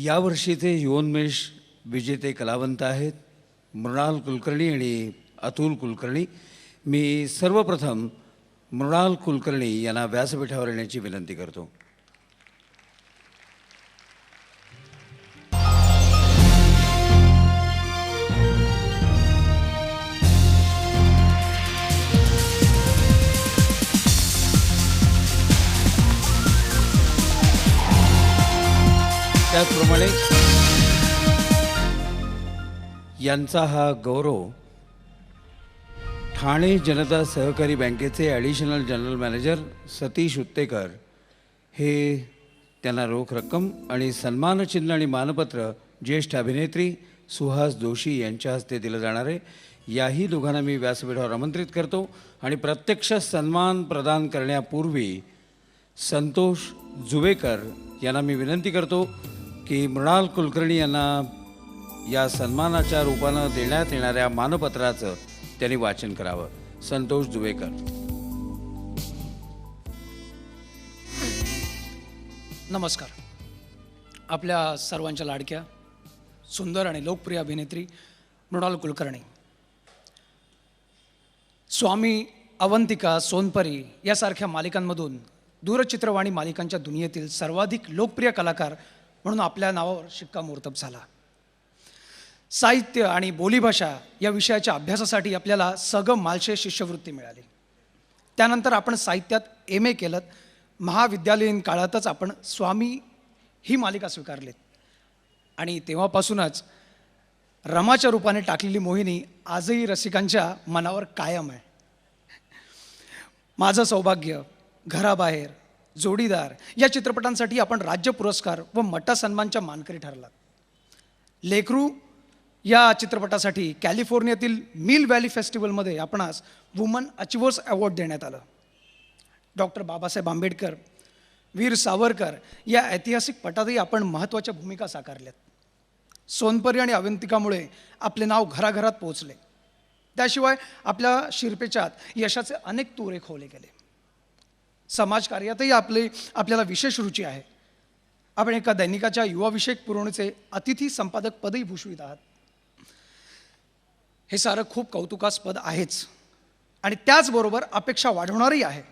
यावर्षीचे युवोन्मेष विजेते कलावंत आहेत मृणाल कुलकर्णी आणि अतुल कुलकर्णी. मी सर्वप्रथम मृणाल कुलकर्णी यांना व्यासपीठावर येण्याची विनंती करतो. त्याचप्रमाणे यांचा हा गौरव ठाणे जनता सहकारी बँकेचे additional general manager Satish Uttekar हे त्यांना रोख रक्कम आणि सन्मानचिन्ह आणि मानपत्र ज्येष्ठ अभिनेत्री सुहास जोशी यांच्या हस्ते दिलं जाणार आहे. याही दोघांना मी व्यासपीठावर आमंत्रित करतो आणि प्रत्यक्ष सन्मान प्रदान करण्यापूर्वी संतोष जुवेकर यांना मी विनंती करतो की मृणाल कुलकर्णी यांना या सन्मानाच्या रूपानं देण्यात येणाऱ्या मानपत्राचं त्यांनी वाचन करावं. संतोष जुवेकर. नमस्कार. आपल्या सर्वांच्या लाडक्या सुंदर आणि लोकप्रिय अभिनेत्री मृणाल कुलकर्णी, स्वामी, अवंतिका, सोनपरी यासारख्या मालिकांमधून दूरचित्रवाणी मालिकांच्या दुनियेतील सर्वाधिक लोकप्रिय कलाकार म्हणून आपल्या नावावर शिक्कामोर्तब झाला. साहित्य आणि बोलीभाषा या विषयाच्या अभ्यासासाठी आपल्याला सगम मालशे शिष्यवृत्ती मिळाली. त्यानंतर आपण साहित्यात MA केलं. महाविद्यालयीन काळातच आपण स्वामी ही मालिका स्वीकारलीत आणि तेव्हापासूनच रमाच्या रूपाने टाकलेली मोहिनी आजही रसिकांच्या मनावर कायम आहे. माझं सौभाग्य, घराबाहेर, जोडीदार या चित्रपटांसाठी आपण राज्य पुरस्कार व मटा सन्मानच्या मानकरी ठरलात. लेकरू या चित्रपटासाठी कॅलिफोर्नियातील मिल व्हॅली फेस्टिवलमध्ये आपणास वुमन अचिव्हर्स अवॉर्ड देण्यात आलं. डॉक्टर बाबासाहेब आंबेडकर, वीर सावरकर या ऐतिहासिक पटातही आपण महत्त्वाच्या भूमिका साकारल्यात. सोनपरी आणि अवंतिकामुळे आपले नाव घराघरात पोहोचले. त्याशिवाय आपल्या शिरपेचात यशाचे अनेक तुरे खोवले गेले. समाजकार्यातही आपल्याला विशेष रुची आहे. आपण एका दैनिकाच्या युवाविषयक पुरवणीचे अतिथी संपादक पदही भूषवित आहात. हे सारं खूप कौतुकास्पद आहेच आणि त्याचबरोबर अपेक्षा वाढवणारही आहे.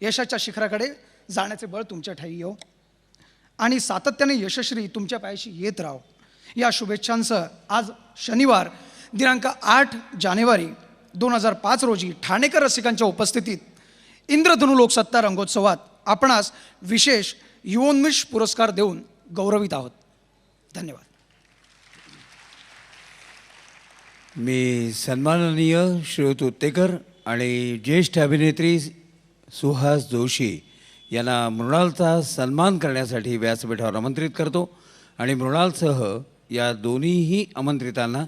यशाच्या शिखराकडे जाण्याचे बळ तुमच्या ठायी येऊ आणि सातत्याने यशस्वी तुमच्या पायाशी येत राहो या शुभेच्छांसह आज शनिवार दिनांक 8 जानेवारी 2005 रोजी ठाणेकर रसिकांच्या उपस्थितीत इंद्रधनु लोकसत्ता रंगोत्सवात आपणास विशेष युवोन्मेष पुरस्कार देऊन गौरवित आहोत. धन्यवाद. मी सन्माननीय श्रीयुत उत्तेकर आणि ज्येष्ठ अभिनेत्री सुहास जोशी यांना मृणालचा सन्मान करण्यासाठी व्यासपीठावर आमंत्रित करतो आणि मृणालसह या दोन्हीही आमंत्रितांना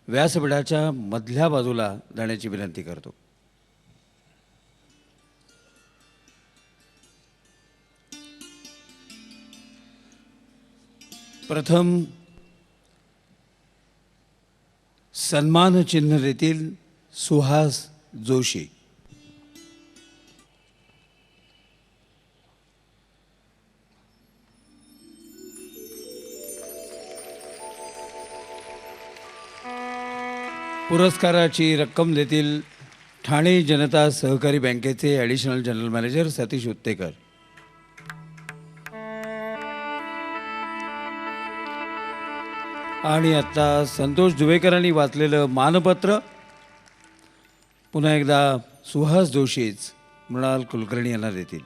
व्यासपीठाच्या मधल्या बाजूला जाण्याची विनंती करतो. प्रथम सन्मान चिन्ह देतील सुहास जोशी. पुरस्काराची रक्कम देतील ठाणे जनता सहकारी बँकेचे additional general manager Satish Uttekar. आणि आता संतोष जुवेकरांनी वाचलेलं मानपत्र पुन्हा एकदा सुहास जोशीच मृणाल कुलकर्णी यांना देतील.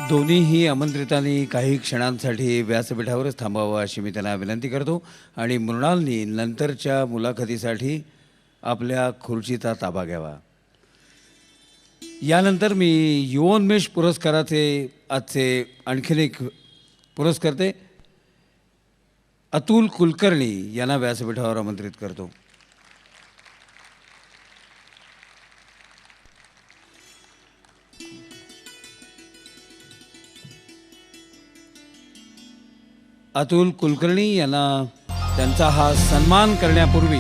दोन्हीही आमंत्रितांनी काही क्षणांसाठी व्यासपीठावरच थांबावं अशी मी त्यांना विनंती करतो आणि मृणालनी नंतरच्या मुलाखतीसाठी आपल्या खुर्चीचा ताबा घ्यावा. यानंतर मी युवोन्मेष पुरस्काराचे आजचे आणखीन एक पुरस्कर्ते अतुल कुलकर्णी यांना व्यासपीठावर आमंत्रित करतो. अतुल कुलकर्णी यांना त्यांचा हा सन्मान करण्यापूर्वी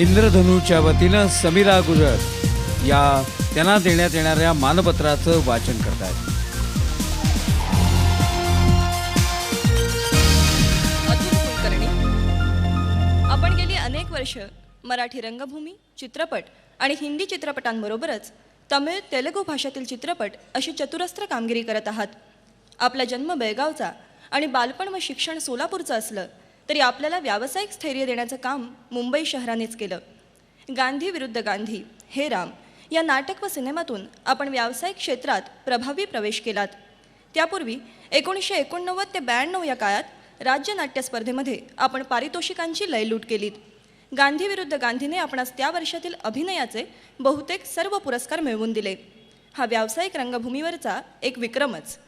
इंद्रधनुच्या वतीनं समीरा गुजर या त्यांना देण्यात येणाऱ्या मानपत्राचं वाचन करतायत. अतुल कुलकर्णी, आपण गेली अनेक वर्ष मराठी रंगभूमी, चित्रपट आणि हिंदी चित्रपटांबरोबरच तमिळ, तेलुगू भाषेतील चित्रपट अशी चतुरस्त्र कामगिरी करत आहात. आपला जन्म बेळगावचा आणि बालपण व शिक्षण सोलापूरचं असलं तरी आपल्याला व्यावसायिक स्थैर्य देण्याचं काम मुंबई शहरानेच केलं. गांधी विरुद्ध गांधी, हे राम या नाटक व सिनेमातून आपण व्यावसायिक क्षेत्रात प्रभावी प्रवेश केलात. त्यापूर्वी 1989 ते 92 या काळात राज्य नाट्य स्पर्धेमध्ये आपण पारितोषिकांची लयलूट केलीत. गांधी विरुद्ध गांधीने आपणास त्या वर्षातील अभिनयाचे बहुतेक सर्व पुरस्कार मिळवून दिले. हा व्यावसायिक रंगभूमीवरचा एक विक्रमच.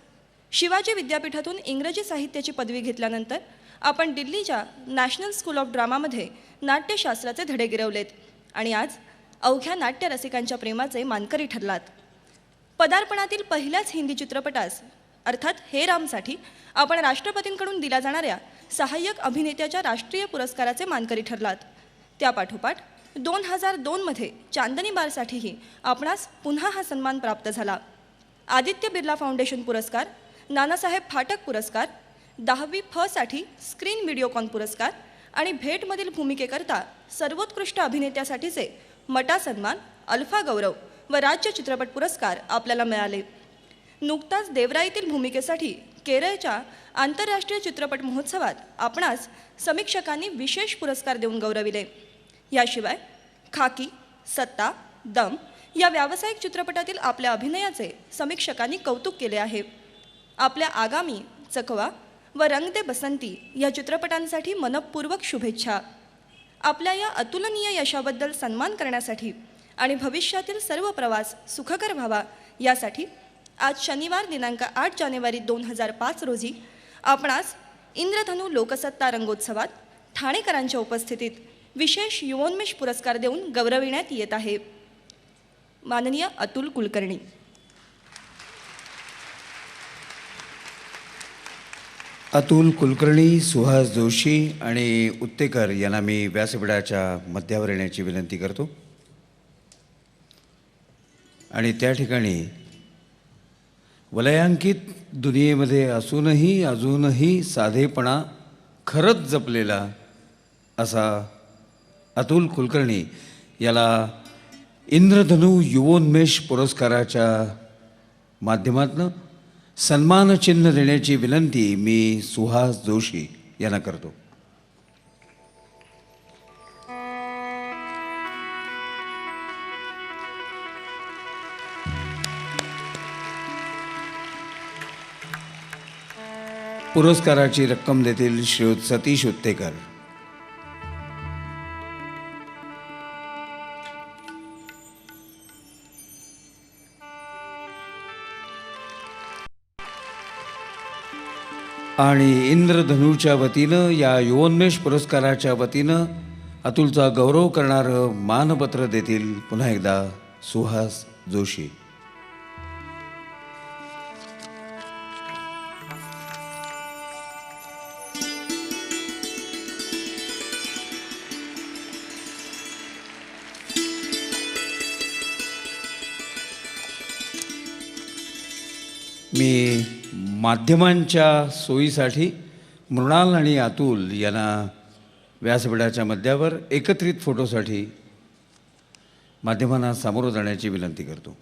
शिवाजी विद्यापीठातून इंग्रजी साहित्याची पदवी घेतल्यानंतर आपण दिल्लीच्या नॅशनल स्कूल ऑफ ड्रामामध्ये नाट्यशास्त्राचे धडे गिरवलेत आणि आज अवघ्या नाट्य रसिकांच्या प्रेमाचे मानकरी ठरलात. पदार्पणातील पहिल्याच हिंदी चित्रपटास अर्थात हे रामसाठी आपण राष्ट्रपतींकडून दिल्या जाणाऱ्या सहाय्यक अभिनेत्याच्या राष्ट्रीय पुरस्काराचे मानकरी ठरलात. त्यापाठोपाठ 2002मध्ये चांदनी बारसाठीही आपणास पुन्हा हा सन्मान प्राप्त झाला. आदित्य बिर्ला फाउंडेशन पुरस्कार, नानासाहेब फाटक पुरस्कार, 10वी साठी स्क्रीन व्हिडिओकॉन पुरस्कार आणि भेटमधील भूमिकेकरता सर्वोत्कृष्ट अभिनेत्यासाठीचे मटा सन्मान, अल्फा गौरव व राज्य चित्रपट पुरस्कार आपल्याला मिळाले. नुकताच देवराईतील भूमिकेसाठी केरळच्या आंतरराष्ट्रीय चित्रपट महोत्सवात आपणास समीक्षकांनी विशेष पुरस्कार देऊन गौरविले. याशिवाय खाकी, सत्ता, दम या व्यावसायिक चित्रपटातील आपल्या अभिनयाचे समीक्षकांनी कौतुक केले आहे. आपल्या आगामी चकवा व रंग दे बसंती या चित्रपटांसाठी मनपूर्वक शुभेच्छा. आपल्या या अतुलनीय यशाबद्दल सन्मान करण्यासाठी आणि भविष्यातील सर्व प्रवास सुखकर व्हावा यासाठी आज शनिवार दिनांक 8 जानेवारी 2005 रोजी आपणास इंद्रधनु लोकसत्ता रंगोत्सवात ठाणेकरांच्या उपस्थितीत विशेष युवोन्मेष पुरस्कार देऊन गौरविण्यात येत आहे. माननीय अतुल कुलकर्णी. अतुल कुलकर्णी, सुहास जोशी आणि उत्तेकर यांना मी व्यासपीठाच्या मध्यावर येण्याची विनंती करतो. आणि त्या ठिकाणी वलयांकित दुनियेमध्ये असूनही अजूनही साधेपणा खरंच जपलेला असा अतुल कुलकर्णी याला इंद्रधनु युवोन्मेष पुरस्काराच्या माध्यमातून सन्मानचिन्ह देण्याची विनंती मी सुहास जोशी यांना करतो. पुरस्काराची रक्कम देतील श्रीयुत सतीश उत्तेकर. आणि इंद्रधनुच्या वतीनं या युवोन्मेष पुरस्काराच्या वतीनं अतुलचा गौरव करणारं मानपत्र देतील पुन्हा एकदा सुहास जोशी. मी माध्यमांच्या सोयीसाठी मृणाल आणि अतुल यांना व्यासपीठाच्या मध्यावर एकत्रित फोटोसाठी माध्यमांना सामोरं जाण्याची विनंती करतो.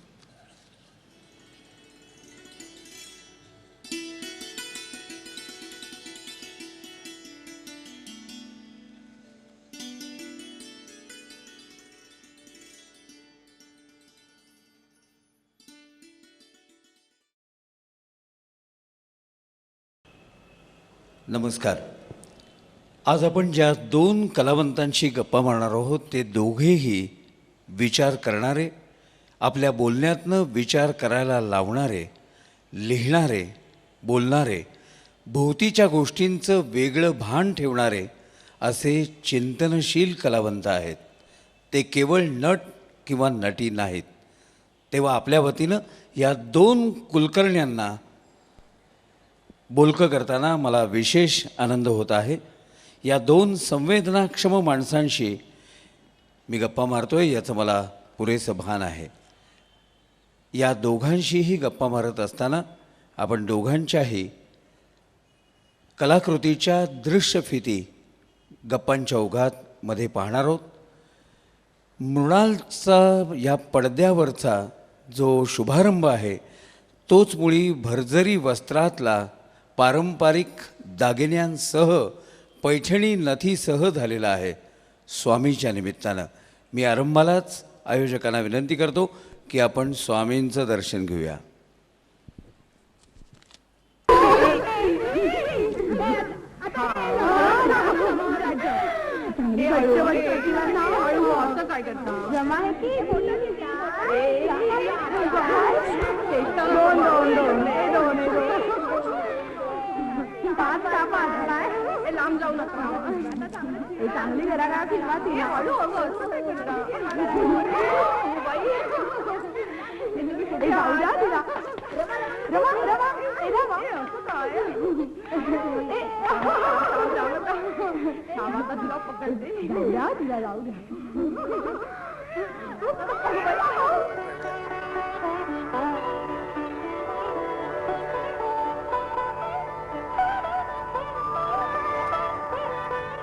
नमस्कार. आज आपण ज्या दोन कलावंतांशी गप्पा मारणार आहोत ते दोघेही विचार करणारे, आपल्या बोलण्यातनं विचार करायला लावणारे, लिहिणारे, बोलणारे, भोवतीच्या गोष्टींचं वेगळं भान ठेवणारे असे चिंतनशील कलावंत आहेत. ते केवळ नट किंवा नटी नाहीत. तेव्हा आपल्या वतीनं या दोन कुलकर्ण्यांना बोलकं करताना मला विशेष आनंद होत आहे. या दोन संवेदनाक्षम माणसांशी मी गप्पा मारतोय याचं मला पुरेसं भान आहे. या दोघांशीही गप्पा मारत असताना आपण दोघांच्याही कलाकृतीच्या दृश्यफिती गप्पांच्या ओघात मध्ये पाहणार आहोत. मृणालचा या पडद्यावरचा जो शुभारंभ आहे तोच मुळी भरजरी वस्त्रातला पारंपरिक दागिन्यांसह पैठणी नथीसह झालेला आहे. स्वामीच्या निमित्तानं मी आरंभालाच आयोजकांना विनंती करतो की आपण स्वामींचं दर्शन घेऊया. लांब जाऊ नका. चांगली घरा का फिरवा तिला तुला पकडते तिला जाऊ द्या.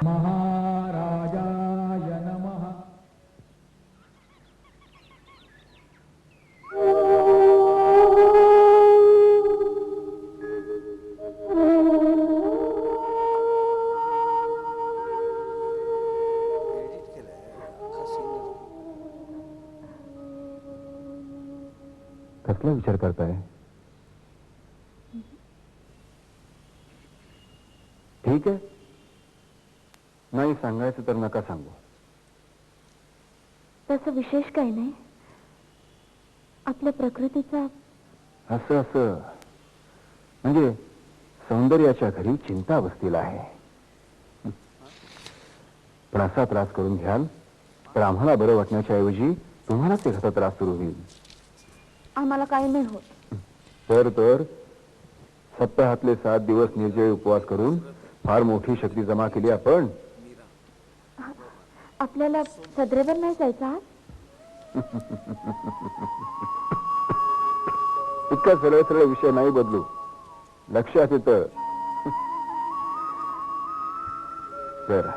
महाराजाय नमः. कसला विचार करताय? ठीक आहे, नाही सांगायचं तर नका सांगू. तसं विशेष काही नाही. आपल्या प्रकृतीचा असं असं म्हणजे सौंदर्याच्या घरी चिंता बसतील आहे. पण असा त्रास करून घ्याल तर आम्हाला बरं वाटण्याच्या ऐवजी तुम्हालाच एखादा त्रास सुरू होईल. आम्हाला काही नाही होत. तर सप्ताहातले 7 दिवस निर्जय उपवास करून फार मोठी शक्ती जमा केली आपण. आपल्याला सदरेवर नाही जायचं आज. इतका सरळ सरळ विषय नाही बदलू. लक्षात येतं. तर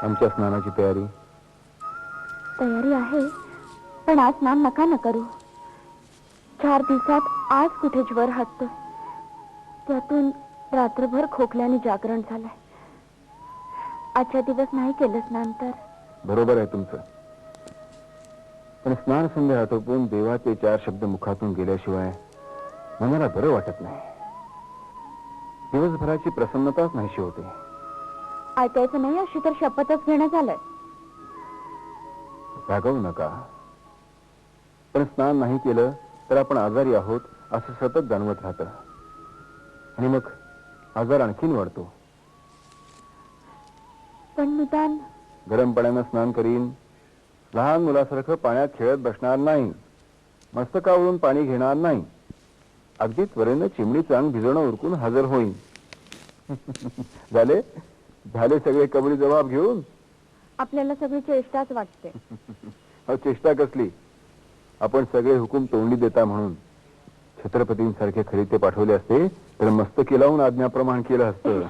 आमच्या स्नानाची तयारी आहे, पण आज स्नान नका न करू. 4 दिवसात आज कुठे ज्वर हटतो. त्यातून रात्रभर खोकल्याने जागरण झालंय. आजच्या दिवस नाही केलं स्नान तर. बरोबर आहे तुमचं. पण स्नान संध्या आटोपून देवाचे 4 शब्द मुखातून गेल्याशिवाय मनाला बरं वाटत नाही. दिवसभराची प्रसन्नताच नाहीशी होते. ऐकायचं नाही अशी तर शपथच घेणं झालंय. रागवू नका. पण स्नान नाही केलं तर आपण आजारी आहोत असं सतत जाणवत राहतं आणि मग आजार आणखीन वाढतो. पण निदान गरम पाण्यानं स्नान करीन. लहान मुलासारखं पाण्यात खेळत बसणार नाही. मस्तकावरून पाणी घेणार नाही. अगदी त्वरेनं चिमणीचं अंग भिजवणं उरकून हजर होईन. झाले सगळे कबुली जबाब घेऊन. आपल्याला सगळी चेष्टाच वाटते. अहो चेष्टा कसली. आपण सगळे हुकूम तोंडी देता म्हणून छत्रपतींसारखे खलिते पाठवले असते तर मस्तकी लावून आज्ञाप्रमाण केलं असतं.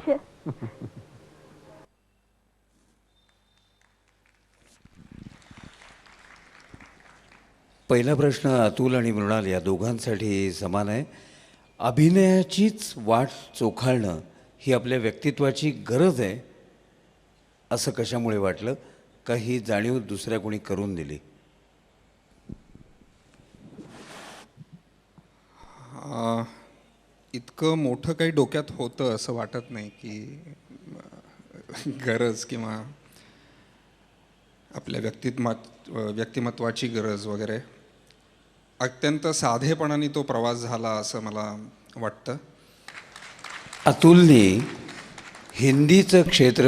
पहिला प्रश्न अतुल आणि मृणाल या दोघांसाठी समान आहे. अभिनयाचीच वाट चोखाळणं ही आपल्या व्यक्तित्वाची गरज आहे असं कशामुळे वाटलं? का ही जाणीव दुसऱ्या कोणी करून दिली? इतकं मोठं काही डोक्यात होतं असं वाटत नाही की गरज किंवा आपल्या व्यक्तिमत्वाची गरज वगैरे. अत्यंत साधेपणाने तो प्रवास झाला असं मला वाटतं. अतुलने हिंदीचं क्षेत्र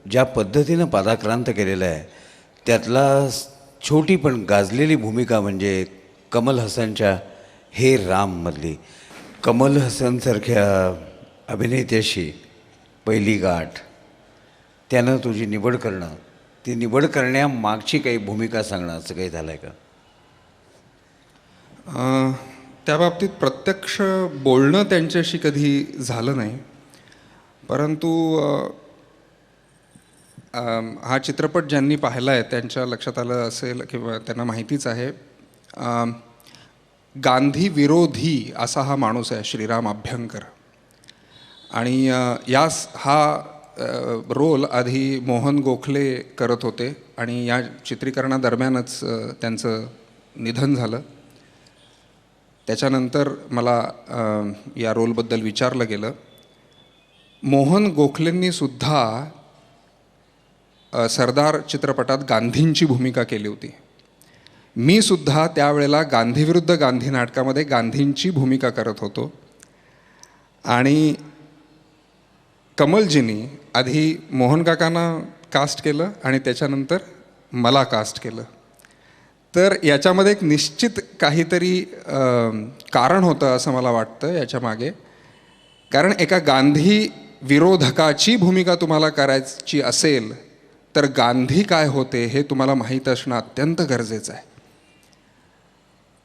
ज्या पद्धतीनं पादाक्रांत केलेलं आहे त्यातला छोटी पण गाजलेली भूमिका म्हणजे कमल हसनच्या हे राममधली. कमल हसनसारख्या अभिनेत्याशी पहिली गाठ, त्यानं तुझी निवड करणं, ती निवड करण्यामागची काही भूमिका सांगणं असं काही झालं आहे का? त्या बाबतीत प्रत्यक्ष बोलणं त्यांच्याशी कधी झालं नाही, परंतु हा चित्रपट ज्यांनी पाहिला आहे त्यांच्या लक्षात आलं असेल किंवा त्यांना माहितीच आहे, गांधी विरोधी असा हा माणूस आहे श्रीराम अभ्यंकर. आणि हा रोल आधी मोहन गोखले करत होते आणि या चित्रीकरणादरम्यानच त्यांचं निधन झालं. त्याच्यानंतर मला या रोलबद्दल विचारलं गेलं. मोहन गोखलेंनी सुद्धा सरदार चित्रपटात गांधींची भूमिका केली होती. मी सुद्धा त्यावेळेला गांधी विरुद्ध गांधी नाटकामध्ये गांधींची भूमिका करत होतो. आणि कमलजींनी आधी मोहन काकांना कास्ट केलं आणि त्याच्यानंतर मला कास्ट केलं. तर याच्यामध्ये एक निश्चित काहीतरी कारण होतं असं मला वाटतं याच्या मागे. कारण एका गांधी विरोधकाची भूमिका तुम्हाला करायची असेल तर गांधी काय होते हे तुम्हाला माहीत असणं अत्यंत गरजेचं आहे.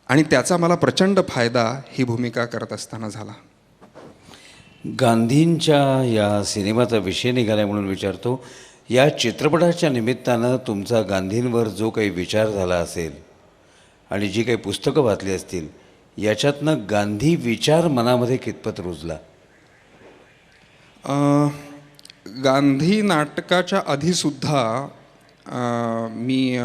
आणि त्याचा मला प्रचंड फायदा ही भूमिका करत असताना झाला. गांधींच्या या सिनेमाचा विषय निघाला म्हणून विचारतो, या चित्रपटाच्या निमित्तानं तुमचा गांधींवर जो काही विचार झाला असेल आणि जी काही पुस्तकं वाचली असतील, याच्यातनं गांधी विचार मनामध्ये कितपत रुजला? गांधी नाटकाच्या आधीसुद्धा मी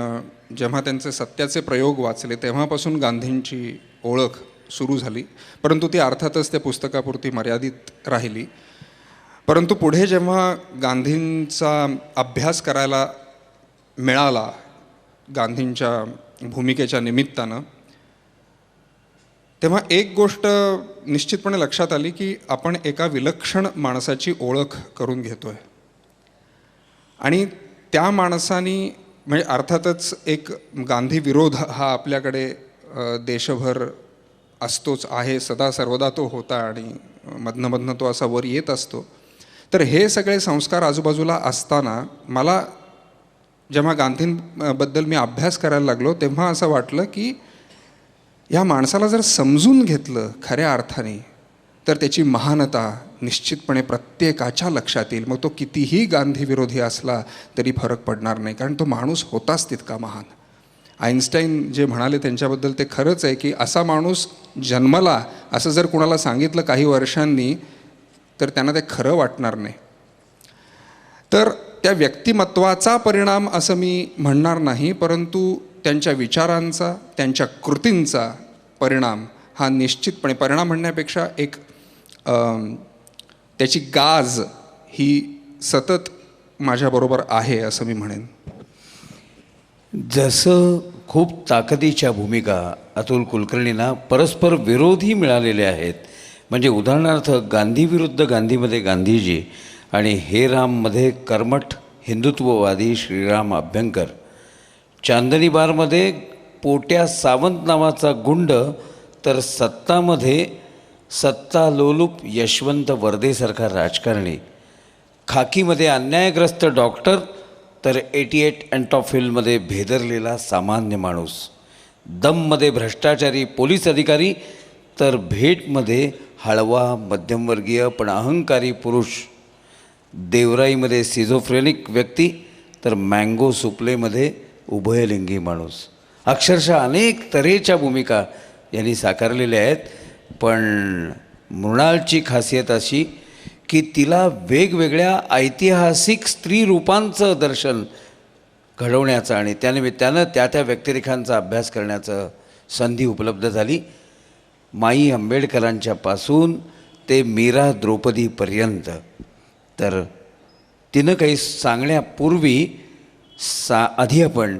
जेव्हा त्यांचे सत्याचे प्रयोग वाचले तेव्हापासून गांधींची ओळख सुरू झाली, परंतु ती अर्थातच त्या पुस्तकापुरती मर्यादित राहिली. परंतु पुढे जेव्हा गांधींचा अभ्यास करायला मिळाला गांधींच्या भूमिकेच्या निमित्तानं, तेव्हा एक गोष्ट निश्चितपणे लक्षात आली की आपण एका विलक्षण माणसाची ओळख करून घेतोय. आणि त्या माणसानी म्हणजे अर्थातच एक गांधी विरोध हा आपल्याकडे देशभर असतोच आहे, सदा सर्वदा तो होता आणि मधनं तो असा वर येत असतो. तर हे सगळे संस्कार आजूबाजूला असताना मला जेव्हा गांधींबद्दल मी अभ्यास करायला लागलो तेव्हा असं वाटलं की या माणसाला जर समजून घेतलं खऱ्या अर्थाने तर त्याची महानता निश्चितपणे प्रत्येकाच्या लक्षात येईल. मग तो कितीही गांधी विरोधी असला तरी फरक पडणार नाही, कारण तो माणूस होताच तितका महान. आईन्स्टाईन जे म्हणाले त्यांच्याबद्दल ते खरंच आहे की असा माणूस जन्मला असं जर कुणाला सांगितलं काही वर्षांनी तर त्यांना ते खरं वाटणार नाही. तर त्या व्यक्तिमत्वाचा परिणाम असं मी म्हणणार नाही, परंतु त्यांच्या विचारांचा, त्यांच्या कृतींचा परिणाम हा निश्चितपणे, परिणाम म्हणण्यापेक्षा एक त्याची गाज ही सतत माझ्याबरोबर आहे असं मी म्हणेन. जसं खूप ताकदीच्या भूमिका अतुल कुलकर्णींना परस्पर विरोधी मिळालेले आहेत, म्हणजे उदाहरणार्थ गांधी विरुद्ध गांधीमध्ये गांधीजी आणि हे राममध्ये कर्मठ हिंदुत्ववादी श्रीराम अभ्यंकर, चांदनी बारमध्ये पोट्या सावंत नावाचा गुंड, तर सत्तामध्ये सत्ता लोलूप यशवंत वर्देसारखा राजकारणी, खाकीमध्ये अन्यायग्रस्त डॉक्टर, तर 88 अँटॉफिलमध्ये भेदरलेला सामान्य माणूस, दममध्ये भ्रष्टाचारी पोलीस अधिकारी, तर भेटमध्ये हळवा मध्यमवर्गीय पण अहंकारी पुरुष, देवराईमध्ये सिझोफ्रेनिक व्यक्ती, तर मँगो सुपलेमध्ये उभयलिंगी माणूस. अक्षरशः अनेक तऱ्हेच्या भूमिका यांनी साकारलेल्या आहेत. पण मृणालची खासियत अशी की तिला वेगवेगळ्या ऐतिहासिक स्त्री रूपांचं दर्शन घडवण्याचं आणि त्यानिमित्तानं त्या व्यक्तिरेखांचा अभ्यास करण्याचं संधी उपलब्ध झाली. माई आंबेडकरांच्यापासून ते मीरा द्रौपदीपर्यंत. तर तिनं काही सांगण्यापूर्वी आधी आपण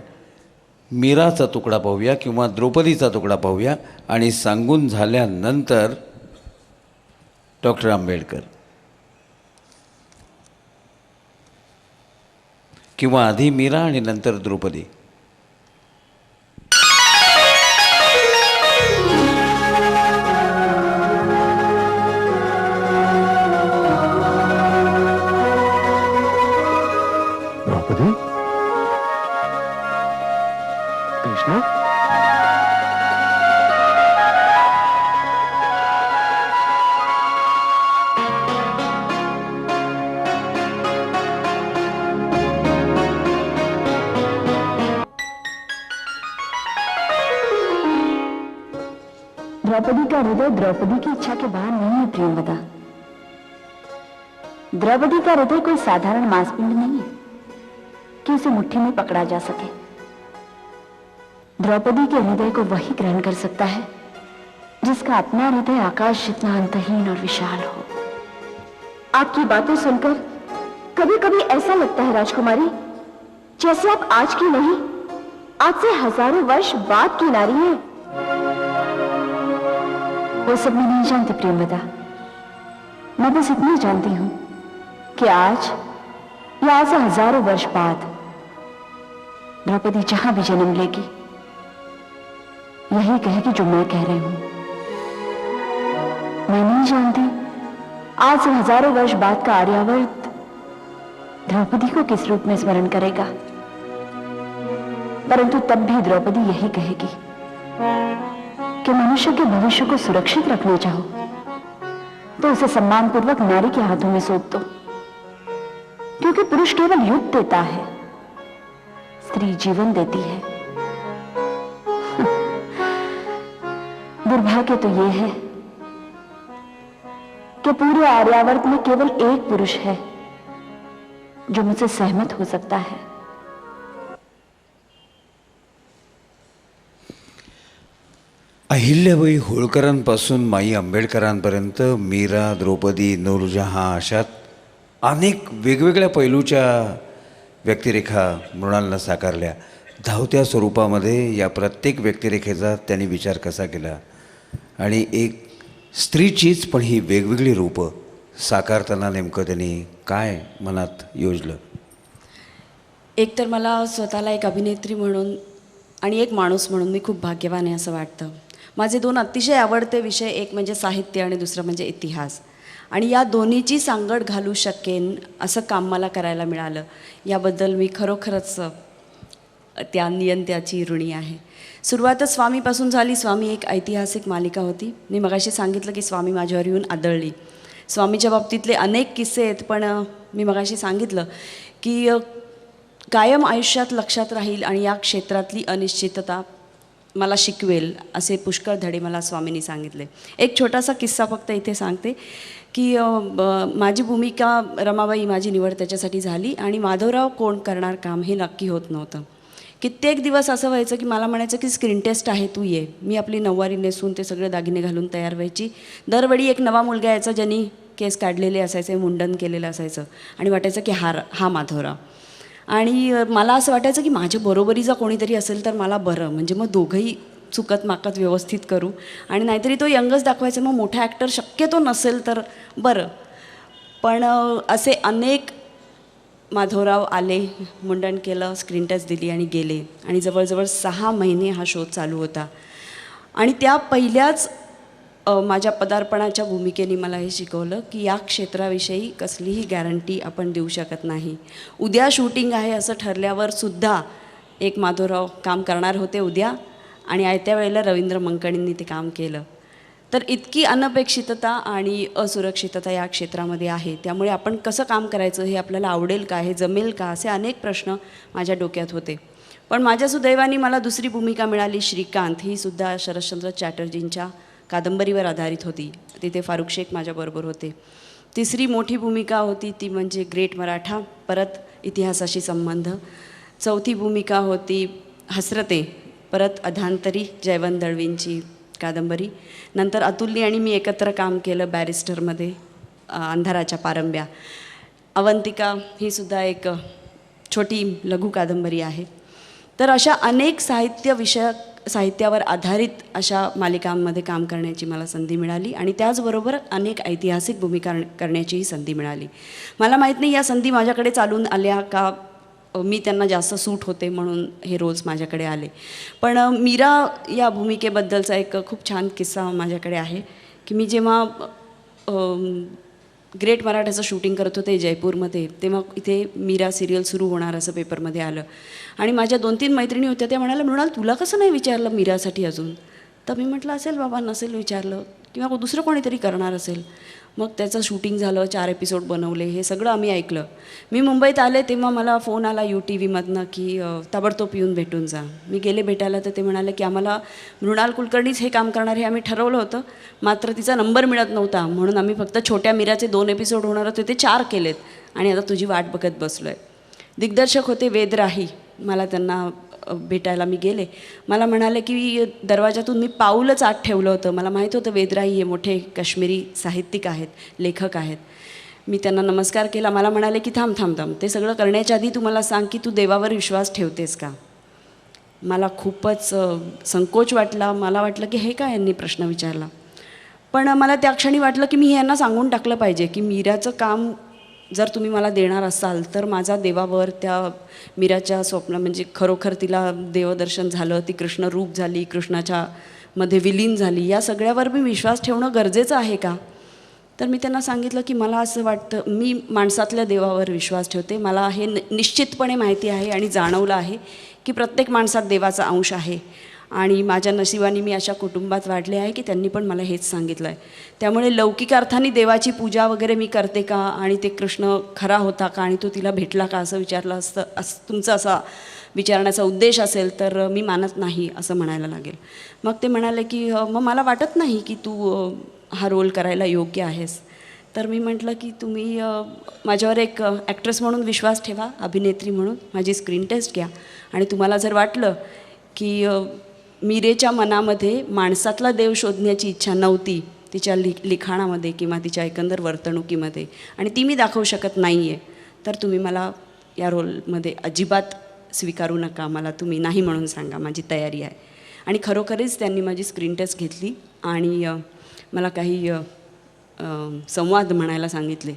मीराचा तुकडा पाहूया किंवा द्रौपदीचा तुकडा पाहूया आणि सांगून झाल्यानंतर डॉक्टर आंबेडकर, किंवा आधी मीरा आणि नंतर द्रौपदी. द्रौपदी का हृदय द्रौपदी की इच्छा के बाहर नहीं है प्रियंवदा। द्रौपदी का हृदय कोई साधारण मांसपिंड नहीं है कि उसे मुट्ठी में पकड़ा जा सके। द्रौपदी के हृदय को वही ग्रहण कर सकता है जिसका अपना हृदय आकाश जितना अंतहीन और विशाल हो। आपकी बातें सुनकर कभी कभी ऐसा लगता है राजकुमारी, जैसे आप आज की नहीं, आज से हजारों वर्ष बाद की नारी हैं। वो सब मैं नहीं जानती प्रियंवदा, मैं बस इतना जानती हूं कि आज या आज से हजारों वर्ष बाद द्रौपदी जहां भी जन्म लेगी यही कहेगी जो मैं कह रही हूं। मैं नहीं जानती आज से हजारों वर्ष बाद का आर्यावर्त द्रौपदी को किस रूप में स्मरण करेगा, परंतु तब भी द्रौपदी यही कहेगी कि मनुष्य के भविष्य को सुरक्षित रखना चाहो तो उसे सम्मानपूर्वक नारी के हाथों में सौंप दो, क्योंकि पुरुष केवल युद्ध देता है, स्त्री जीवन देती है। दुर्भाग्य तो यह है कि पूरे आर्यावर्त में केवल एक पुरुष है जो मुझसे सहमत हो सकता है। अहिल्याबाई होळकरांपासून माई आंबेडकरांपर्यंत मीरा, द्रौपदी, नूरजहां अशात अनेक वेगवेगळ्या पैलूच्या व्यक्तिरेखा मृणालनं साकारल्या. धावत्या स्वरूपामध्ये या प्रत्येक व्यक्तिरेखेचा त्यांनी विचार कसा केला आणि एक स्त्रीचीच पण ही वेगवेगळी रूपं साकारताना नेमकं त्यांनी काय मनात योजलं? एक तर मला स्वतःला एक अभिनेत्री म्हणून आणि एक माणूस म्हणून मी खूप भाग्यवान आहे असं वाटतं. माझे दोन अतिशय आवडते विषय, एक म्हणजे साहित्य आणि दुसरं म्हणजे इतिहास, आणि या दोन्हीची सांगड घालू शकेन असं काम मला करायला मिळालं याबद्दल मी खरोखरच त्या नियंत्याची ऋणी आहे. सुरुवातच स्वामीपासून झाली. स्वामी एक ऐतिहासिक मालिका होती. मी मगाशी सांगितलं की स्वामी माझ्यावर येऊन आदळली. स्वामीच्या बाबतीतले अनेक किस्से आहेत, पण मी मगाशी सांगितलं की कायम आयुष्यात लक्षात राहील आणि या क्षेत्रातली अनिश्चितता मला शिकवेल असे पुष्कळ धडे मला स्वामींनी सांगितले. एक छोटासा किस्सा फक्त इथे सांगते की माझी भूमिका रमाबाई माझी निवड त्याच्यासाठी झाली आणि माधवराव कोण करणार काम हे नक्की होत नव्हतं. कित्येक दिवस असं व्हायचं की मला म्हणायचं की स्क्रीन टेस्ट आहे, तू ये. मी आपली नऊवारी नेसून ते सगळे दागिने घालून तयार व्हायची. दरवेळी एक नवा मुलगा यायचा ज्यांनी केस काढलेले असायचे, मुंडन केलेलं असायचं, आणि वाटायचं की हा माधवराव. आणि मला असं वाटायचं की माझ्या बरोबरीचा कोणीतरी असेल तर मला बरं, म्हणजे मग दोघंही चुकत माकत व्यवस्थित करू, आणि नाहीतरी तो यंगच दाखवायचा, मग मोठा ॲक्टर शक्यतो नसेल तर बरं. पण असे अनेक माधवराव आले, मुंडन केलं, स्क्रीन टेस्ट दिली आणि गेले. आणि जवळजवळ 6 महिने हा शो चालू होता. आणि त्या पहिल्याच माझ्या पदार्पणाच्या भूमिकेने मला हे शिकवलं की या क्षेत्राविषयी कसलीही गॅरंटी आपण देऊ शकत नाही. उद्या शूटिंग आहे असं ठरल्यावर सुद्धा एक माधवराव काम करणार होते उद्या, आणि आयत्या वेळेला रवींद्र मंकणींनी ते काम केलं. तर इतकी अनपेक्षितता आणि असुरक्षितता या क्षेत्रामध्ये आहे. त्यामुळे आपण कसं काम करायचं, हे आपल्याला आवडेल का, हे जमेल का, असे अनेक प्रश्न माझ्या डोक्यात होते. पण माझ्या सुदैवाने मला दुसरी भूमिका मिळाली, श्रीकांत. ही सुद्धा शरदचंद्र चॅटर्जींच्या कादंबरीवर आधारित होती. तिथे फारुख शेख माझ्याबरोबर होते. तिसरी मोठी भूमिका होती ती म्हणजे ग्रेट मराठा, परत इतिहासाशी संबंध. चौथी भूमिका होती हसरते, परत अधांतरी, जयवंत दळवींची कादंबरी. नंतर अतुल्य आणि मी एकत्र काम केलं बॅरिस्टरमध्ये, अंधाराच्या पारंब्या. अवंतिका ही सुद्धा एक छोटी लघु कादंबरी आहे. तर अशा अनेक साहित्यावर आधारित अशा मालिकांमध्ये काम करण्याची मला संधी मिळाली, आणि त्याचबरोबर अनेक ऐतिहासिक भूमिका करण्याचीही संधी मिळाली. मला माहीत नाही या संधी माझ्याकडे चालून आल्या का मी त्यांना जास्त सूट होते म्हणून हे रोल्स माझ्याकडे आले. पण मीरा या भूमिकेबद्दलचा एक खूप छान किस्सा माझ्याकडे आहे की मी जेव्हा ग्रेट मराठाचं शूटिंग करत होते जयपूरमध्ये, तेव्हा इथे मीरा सिरियल सुरू होणार असं पेपरमध्ये आलं. आणि माझ्या 2-3 मैत्रिणी होत्या, त्या म्हणाल्या, मृणाल तुला कसं नाही विचारलं मीरासाठी अजून? तर मी म्हटलं असेल बाबा, नसेल विचारलं, किंवा दुसरं कोणीतरी करणार असेल. मग त्याचं शूटिंग झालं, 4 एपिसोड बनवले, हे सगळं आम्ही ऐकलं. मी मुंबईत आले तेव्हा मला फोन आला UTVमधनं की ताबडतोब येऊन भेटून जा. मी गेले भेटायला तर ते म्हणाले की आम्हाला मृणाल कुलकर्णीच हे काम करणार हे आम्ही ठरवलं होतं, मात्र तिचा नंबर मिळत नव्हता म्हणून आम्ही फक्त छोट्या मीराचे 2 एपिसोड होणार होते ते 4 केलेत आणि आता तुझी वाट बघत बसलो आहे. दिग्दर्शक होते वेद राही. मला त्यांना भेटायला मी गेले. मला म्हणाले की दरवाजातून मी पाऊलच आत ठेवलं होतं. मला माहीत होतं वेद राही हे मोठे काश्मीरी साहित्यिक आहेत, लेखक आहेत. मी त्यांना नमस्कार केला. मला म्हणाले की थांब थांब थांब, ते सगळं करण्याच्या आधी तू मला सांग की तू देवावर विश्वास ठेवतेस का. मला खूपच संकोच वाटला. मला वाटलं की हे काय यांनी प्रश्न विचारला. पण मला त्या क्षणी वाटलं की मी यांना सांगून टाकलं पाहिजे की मीराचं काम जर तुम्ही मला देणार असाल तर माझा देवावर, त्या मीराच्या स्वप्न म्हणजे खरोखर तिला देवदर्शन झालं, ती कृष्ण रूप झाली, कृष्णाच्या मध्ये विलीन झाली, या सगळ्यावर मी विश्वास ठेवणं गरजेचं आहे का. तर मी त्यांना सांगितलं की मला असं वाटतं, मी माणसातल्या देवावर विश्वास ठेवते. मला हे निश्चितपणे माहिती आहे आणि जाणवलं आहे की प्रत्येक माणसात देवाचा अंश आहे आणि माझ्या नशिबाने मी अशा कुटुंबात वाढले आहे की त्यांनी पण मला हेच सांगितलं आहे. त्यामुळे लौकिक अर्थाने देवाची पूजा वगैरे मी करते का आणि ते कृष्ण खरा होता का आणि तो तिला भेटला का असं विचारलं असतं, तुमचा असा विचारण्याचा उद्देश असेल तर मी मानत नाही असं म्हणायला लागेल. मग ते म्हणाले की मग मला वाटत नाही की तू हा रोल करायला योग्य आहेस. तर मी म्हटलं की तुम्ही माझ्यावर एक ॲक्ट्रेस म्हणून विश्वास ठेवा, अभिनेत्री म्हणून माझी स्क्रीन टेस्ट घ्या आणि तुम्हाला जर वाटलं की मीरेच्या मनामध्ये माणसातला देव शोधण्याची इच्छा नव्हती तिच्या लिखाणामध्ये किंवा तिच्या एकंदर वर्तणुकीमध्ये आणि ती मी दाखवू शकत नाही आहे, तर तुम्ही मला या रोलमध्ये अजिबात स्वीकारू नका. मला तुम्ही नाही म्हणून सांगा, माझी तयारी आहे. आणि खरोखरीच त्यांनी माझी स्क्रीन टेस्ट घेतली आणि मला काही संवाद म्हणायला सांगितले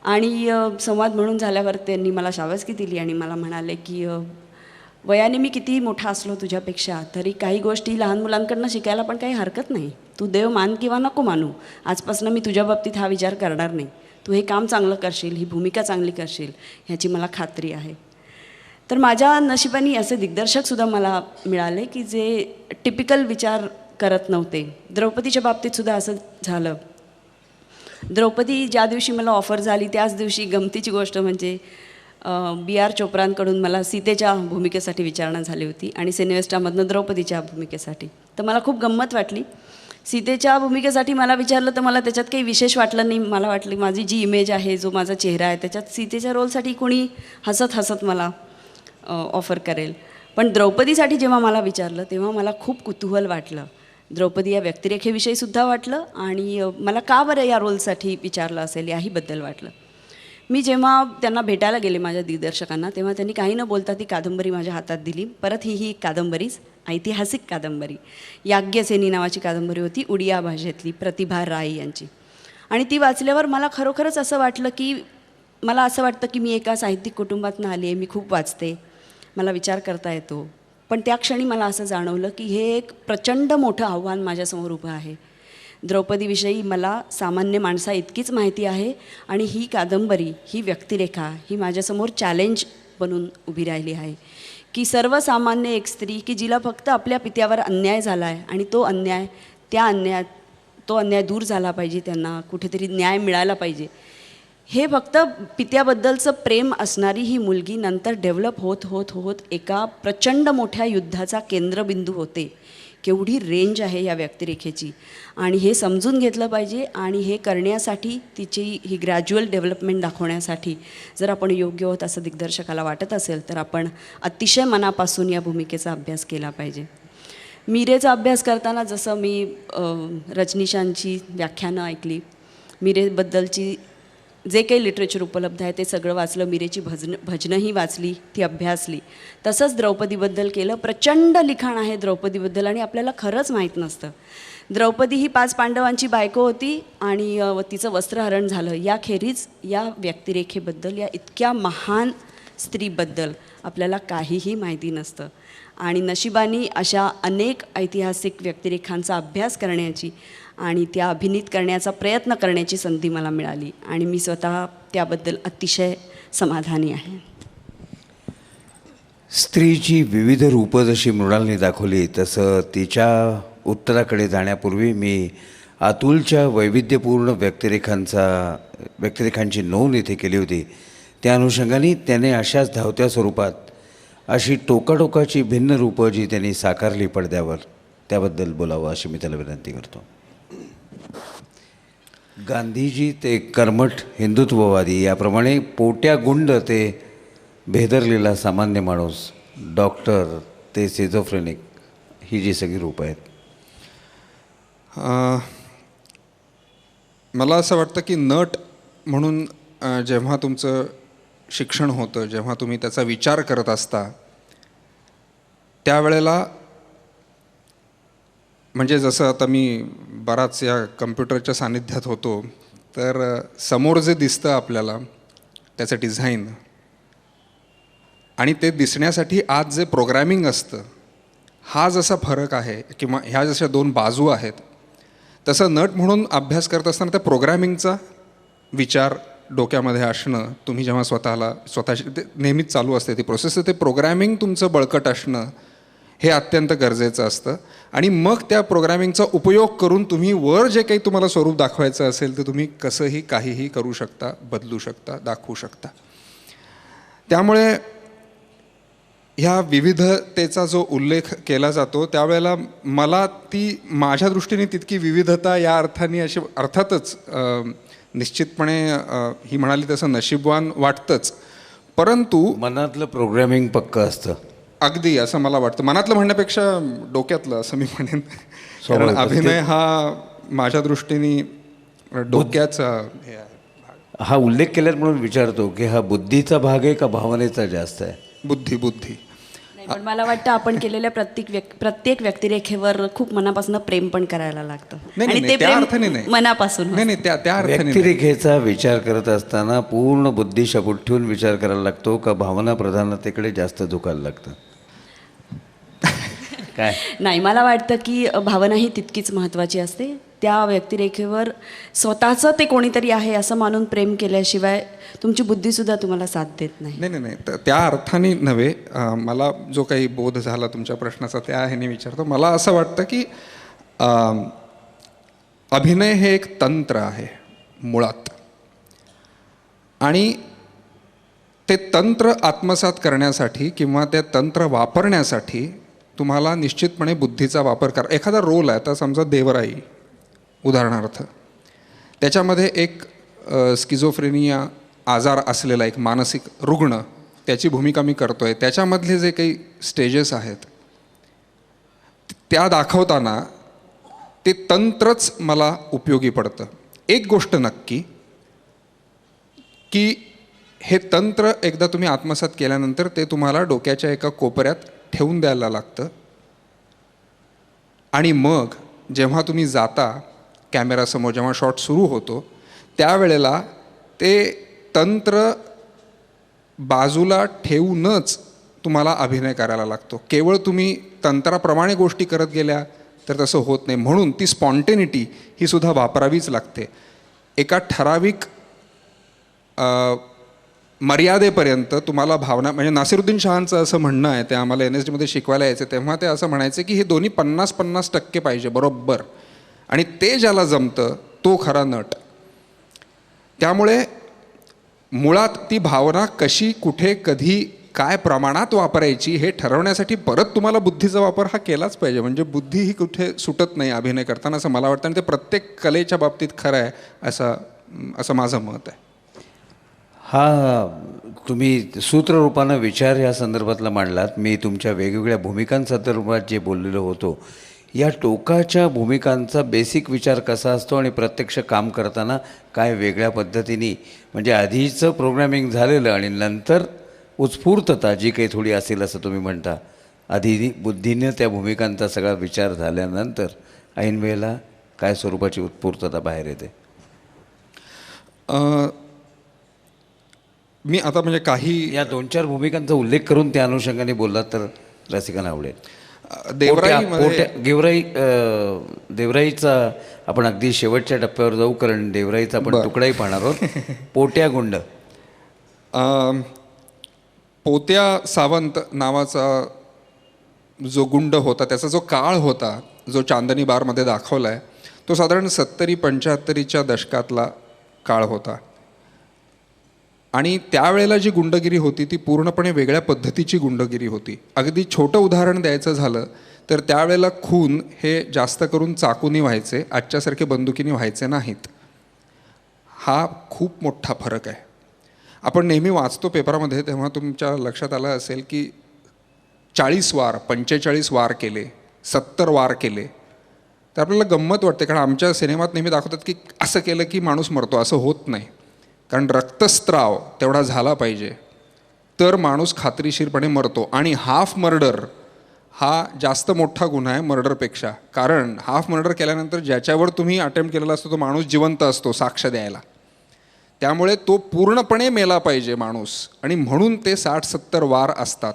आणि संवाद म्हणून झाल्यावर त्यांनी मला शाबासकी दिली आणि मला म्हणाले की वयाने मी कितीही मोठा असलो तुझ्यापेक्षा तरी काही गोष्टी लहान मुलांकडनं शिकायला पण काही हरकत नाही. तू देव मान किंवा नको मानू, आजपासून मी तुझ्या बाबतीत हा विचार करणार नाही. तू हे काम चांगलं करशील, ही भूमिका चांगली करशील ह्याची मला खात्री आहे. तर माझ्या नशिबाने असे दिग्दर्शकसुद्धा मला मिळाले की जे टिपिकल विचार करत नव्हते. द्रौपदीच्या बाबतीतसुद्धा असं झालं. द्रौपदी ज्या दिवशी मला ऑफर झाली त्याच दिवशी गमतीची गोष्ट म्हणजे BR चोप्रांकडून मला सीतेच्या भूमिकेसाठी विचारणा झाली होती आणि सिनेवेस्टामधनं द्रौपदीच्या भूमिकेसाठी. तर मला खूप गंमत वाटली. सीतेच्या भूमिकेसाठी मला विचारलं तर मला त्याच्यात काही विशेष वाटलं नाही. मला वाटलं माझी जी इमेज आहे, जो माझा चेहरा आहे, त्याच्यात सीतेच्या रोलसाठी कोणी हसत हसत मला ऑफर करेल. पण द्रौपदीसाठी जेव्हा मला विचारलं तेव्हा मला खूप कुतूहल वाटलं. द्रौपदी या व्यक्तिरेखेविषयीसुद्धा वाटलं आणि मला का बरं या रोलसाठी विचारलं असेल याहीबद्दल वाटलं. मी जेव्हा त्यांना भेटायला गेले माझ्या दिग्दर्शकांना तेव्हा त्यांनी काही न बोलता ती कादंबरी माझ्या हातात दिली. परत ही कादंबरीच ऐतिहासिक कादंबरी, याज्ञसेनी नावाची कादंबरी होती, उडिया भाषेतली, प्रतिभा राय यांची. आणि ती वाचल्यावर मला खरोखरच असं वाटलं की मला असं वाटतं की मी एका साहित्यिक कुटुंबातून आली आहे, मी खूप वाचते, मला विचार करता येतो. पण त्या क्षणी मला असं जाणवलं की हे एक प्रचंड मोठं आव्हान माझ्यासमोर उभं आहे. द्रौपदीविषयी मला सामान्य माणसा इतकीच माहिती आहे आणि ही कादंबरी, ही व्यक्तिरेखा ही माझ्यासमोर चॅलेंज बनून उभी राहिली आहे की सर्वसामान्य एक स्त्री की जिला फक्त आपल्या पित्यावर अन्याय झाला आहे आणि तो अन्याय दूर झाला पाहिजे, त्यांना कुठेतरी न्याय मिळाला पाहिजे. हे फक्त पित्याबद्दलचं प्रेम असणारी ही मुलगी नंतर डेव्हलप होत होत होत एका प्रचंड मोठ्या युद्धाचा केंद्रबिंदू होते. केवढी रेंज आहे या व्यक्तिरेखेची आणि हे समजून घेतलं पाहिजे. आणि हे करण्यासाठी तिची ही ग्रॅज्युअल डेव्हलपमेंट दाखवण्यासाठी जर आपण योग्य होत असं दिग्दर्शकाला वाटत असेल तर आपण अतिशय मनापासून या भूमिकेचा अभ्यास केला पाहिजे. मीरेचा अभ्यास करताना जसं मी रजनीशांची व्याख्यानं ऐकली, मीरेबद्दलची जे काही लिटरेचर उपलब्ध आहे ते सगळं वाचलं, मीरेची भजनंही वाचली, ती अभ्यासली. तसंच द्रौपदीबद्दल केलं. प्रचंड लिखाण आहे द्रौपदीबद्दल आणि आपल्याला खरंच माहीत नसतं. द्रौपदी ही 5 पांडवांची बायको होती आणि तिचं वस्त्रहरण झालं. याखेरीज या व्यक्तिरेखेबद्दल, या इतक्या महान स्त्रीबद्दल आपल्याला काहीही माहिती नसतं. आणि नशिबाने अशा अनेक ऐतिहासिक व्यक्तिरेखांचा अभ्यास करण्याची आणि त्या अभिनीत करण्याचा प्रयत्न करण्याची संधी मला मिळाली आणि मी स्वतः त्याबद्दल अतिशय समाधानी आहे. स्त्रीची विविध रूपं जशी मृणालने दाखवली तसं तिच्या उत्तराकडे जाण्यापूर्वी मी अतुलच्या वैविध्यपूर्ण व्यक्तिरेखांची नोंद इथे केली होती. त्या अनुषंगाने त्याने अशाच धावत्या स्वरूपात अशी टोकाटोकाची भिन्न रूपं जी त्यांनी साकारली पडद्यावर, त्याबद्दल बोलावं अशी मी त्याला विनंती करतो. गांधीजी ते कर्मठ हिंदुत्ववादी याप्रमाणे पोट्या गुंड ते भेदरलेला सामान्य माणूस, डॉक्टर ते सिझोफ्रेनिक, ही जी सगळी रूपं आहेत. मला असं वाटतं की नट म्हणून जेव्हा तुमचं शिक्षण होतं, जेव्हा तुम्ही त्याचा विचार करत असता, त्यावेळेला म्हणजे जसं आता मी बराच या कम्प्युटरच्या सान्निध्यात होतो, तर समोर जे दिसतं आपल्याला त्याचं डिझाईन आणि ते दिसण्यासाठी आज जे प्रोग्रॅमिंग असतं, हा जसा फरक आहे किंवा ह्या जशा दोन बाजू आहेत, तसं नट म्हणून अभ्यास करत असताना त्या प्रोग्रॅमिंगचा विचार डोक्यामध्ये असणं, तुम्ही जेव्हा स्वतःशी ते नेहमीच चालू असते ती प्रोसेस, ते प्रोग्रॅमिंग तुमचं बळकट असणं हे अत्यंत गरजेचं असतं. आणि मग त्या प्रोग्रॅमिंगचा उपयोग करून तुम्ही वर जे काही तुम्हाला स्वरूप दाखवायचं असेल ते तुम्ही कसंही काहीही करू शकता, बदलू शकता, दाखवू शकता. त्यामुळे ह्या विविधतेचा जो उल्लेख केला जातो त्यावेळेला मला ती माझ्या दृष्टीने तितकी विविधता या अर्थाने अशी अर्थातच निश्चितपणे ही म्हणाली तसं नशीबवान वाटतंच, परंतु मनातलं प्रोग्रॅमिंग पक्कं असतं. अगदी असं मला वाटतं. मनातलं म्हणण्यापेक्षा डोक्यातलं असं मी म्हणेन. कारण अभिनय हा माझ्या दृष्टीने डोक्याचा हे आहे. हा उल्लेख केल्यात म्हणून विचारतो की हा बुद्धीचा भाग आहे का भावनेचा जास्त आहे? बुद्धी. नाही, पण मला वाटतं आपण केलेल्या प्रत्येक व्यक्तिरेखेवर खूप मनापासून प्रेम पण करायला लागतं. नाही, आणि नाही, ते त्या प्रेम अर्थाने नाही. मनापासून नाही नाही, त्या अर्थाने नाही. व्यक्तिरेखेचा विचार करत असताना पूर्ण बुद्धी शपूट ठेवून विचार करायला लागतो का भावना प्रधानतेकडे जास्त झुकायला लागतं? काय नाही, मला वाटतं की भावना ही तितकीच महत्त्वाची असते. त्या व्यक्तिरेखेवर स्वतःचं ते कोणीतरी आहे असं मानून प्रेम केल्याशिवाय तुमची बुद्धीसुद्धा तुम्हाला साथ देत नाही. नाही नाही नाही, त्या अर्थाने नव्हे. मला जो काही बोध झाला तुमच्या प्रश्नाचा त्या ह्याने विचारतो. मला असं वाटतं की अभिनय हे एक तंत्र आहे मुळात, आणि ते तंत्र आत्मसात करण्यासाठी किंवा ते तंत्र वापरण्यासाठी तुम्हाला निश्चितपणे बुद्धीचा वापर करा. एखादा रोल आहे, आता समजा देवराई उदाहरणार्थ, त्याच्यामध्ये एक स्किझोफ्रेनिया आजार असलेला एक मानसिक रुग्ण, त्याची भूमिका मी करतो आहे. त्याच्यामधले जे काही स्टेजेस आहेत त्या दाखवताना ते तंत्रच मला उपयोगी पडतं. एक गोष्ट नक्की की हे तंत्र एकदा तुम्ही आत्मसात केल्यानंतर ते तुम्हाला डोक्याच्या एका कोपऱ्यात ठेवून द्यायला लागतं, आणि मग जेव्हा तुम्ही जाता कॅमेरासमोर, जेव्हा शॉट सुरू होतो त्यावेळेला ते तंत्र बाजूला ठेवूनच तुम्हाला अभिनय करायला लागतो. केवळ तुम्ही तंत्राप्रमाणे गोष्टी करत गेल्या तर तसं होत नाही. म्हणून ती स्पॉन्टेनिटी ही सुद्धा वापरावीच लागते. एका ठराविक मर्यादेपर्यंत तुम्हाला भावना, म्हणजे नासिरुद्दीन शहांचं असं म्हणणं आहे, ते आम्हाला NSDमध्ये शिकवायला यायचे तेव्हा ते असं म्हणायचे की हे दोन्ही 50-50% पाहिजे बरोबर, आणि ते ज्याला जमतं तो खरा नट. त्यामुळे मुळात ती भावना कशी, कुठे, कधी, काय प्रमाणात वापरायची हे ठरवण्यासाठी परत तुम्हाला बुद्धीचा वापर हा केलाच पाहिजे. म्हणजे बुद्धी ही कुठे सुटत नाही अभिनय करताना असं मला वाटतं, आणि ते प्रत्येक कलेच्या बाबतीत खरं आहे असं माझं मत आहे. हा तुम्ही सूत्ररूपानं विचार या संदर्भातला मांडलात. मी तुमच्या वेगवेगळ्या भूमिकांसंदर्भात जे बोललेलो होतो, या टोकाच्या भूमिकांचा बेसिक विचार कसा असतो आणि प्रत्यक्ष काम करताना काय वेगळ्या पद्धतीने, म्हणजे आधीचं प्रोग्रॅमिंग झालेलं आणि नंतर उत्स्फूर्तता जी काही थोडी असेल असं तुम्ही म्हणता, आधी बुद्धीनं त्या भूमिकांचा सगळा विचार झाल्यानंतर ऐन वेळेला काय स्वरूपाची उत्स्फूर्तता बाहेर येते? मी आता म्हणजे काही या 2-4 भूमिकांचा उल्लेख करून त्या अनुषंगाने बोललात तर रसिकांना आवडेल. देवराईचा आपण अगदी शेवटच्या टप्प्यावर जाऊ, कारण देवराईचा आपण तुकडाही पाहणार आहोत. पोट्या गुंड. पोत्या सावंत नावाचा जो गुंड होता, त्याचा जो काळ होता जो चांदनी बारमध्ये दाखवला आहे, तो साधारण 70-75च्या दशकातला काळ होता. आणि त्यावेळेला जी गुंडगिरी होती ती पूर्णपणे वेगळ्या पद्धतीची गुंडगिरी होती. अगदी छोटं उदाहरण द्यायचं झालं तर त्यावेळेला खून हे जास्त करून चाकूनी व्हायचे, आजच्यासारखे बंदुकीने व्हायचे नाहीत. हा खूप मोठा फरक आहे. आपण नेहमी वाचतो पेपरामध्ये, तेव्हा तुमच्या लक्षात आलं असेल की 40 वार 45 वार केले, 70 वार केले, तर आपल्याला गंमत वाटते. कारण आमच्या सिनेमात नेहमी दाखवतात की असं केलं की माणूस मरतो. असं होत नाही. कारण रक्तस्राव तेवढा झाला पाहिजे तर माणूस खात्रीशीरपणे मरतो. आणि हाफ मर्डर हा जास्त मोठा गुन्हा आहे मर्डरपेक्षा. कारण हाफ मर्डर केल्यानंतर ज्याच्यावर तुम्ही अटेम्प्ट केलेला असतो तो माणूस जिवंत असतो साक्ष द्यायला. त्यामुळे तो पूर्णपणे मेला पाहिजे माणूस, आणि म्हणून ते 60-70 वार असतात.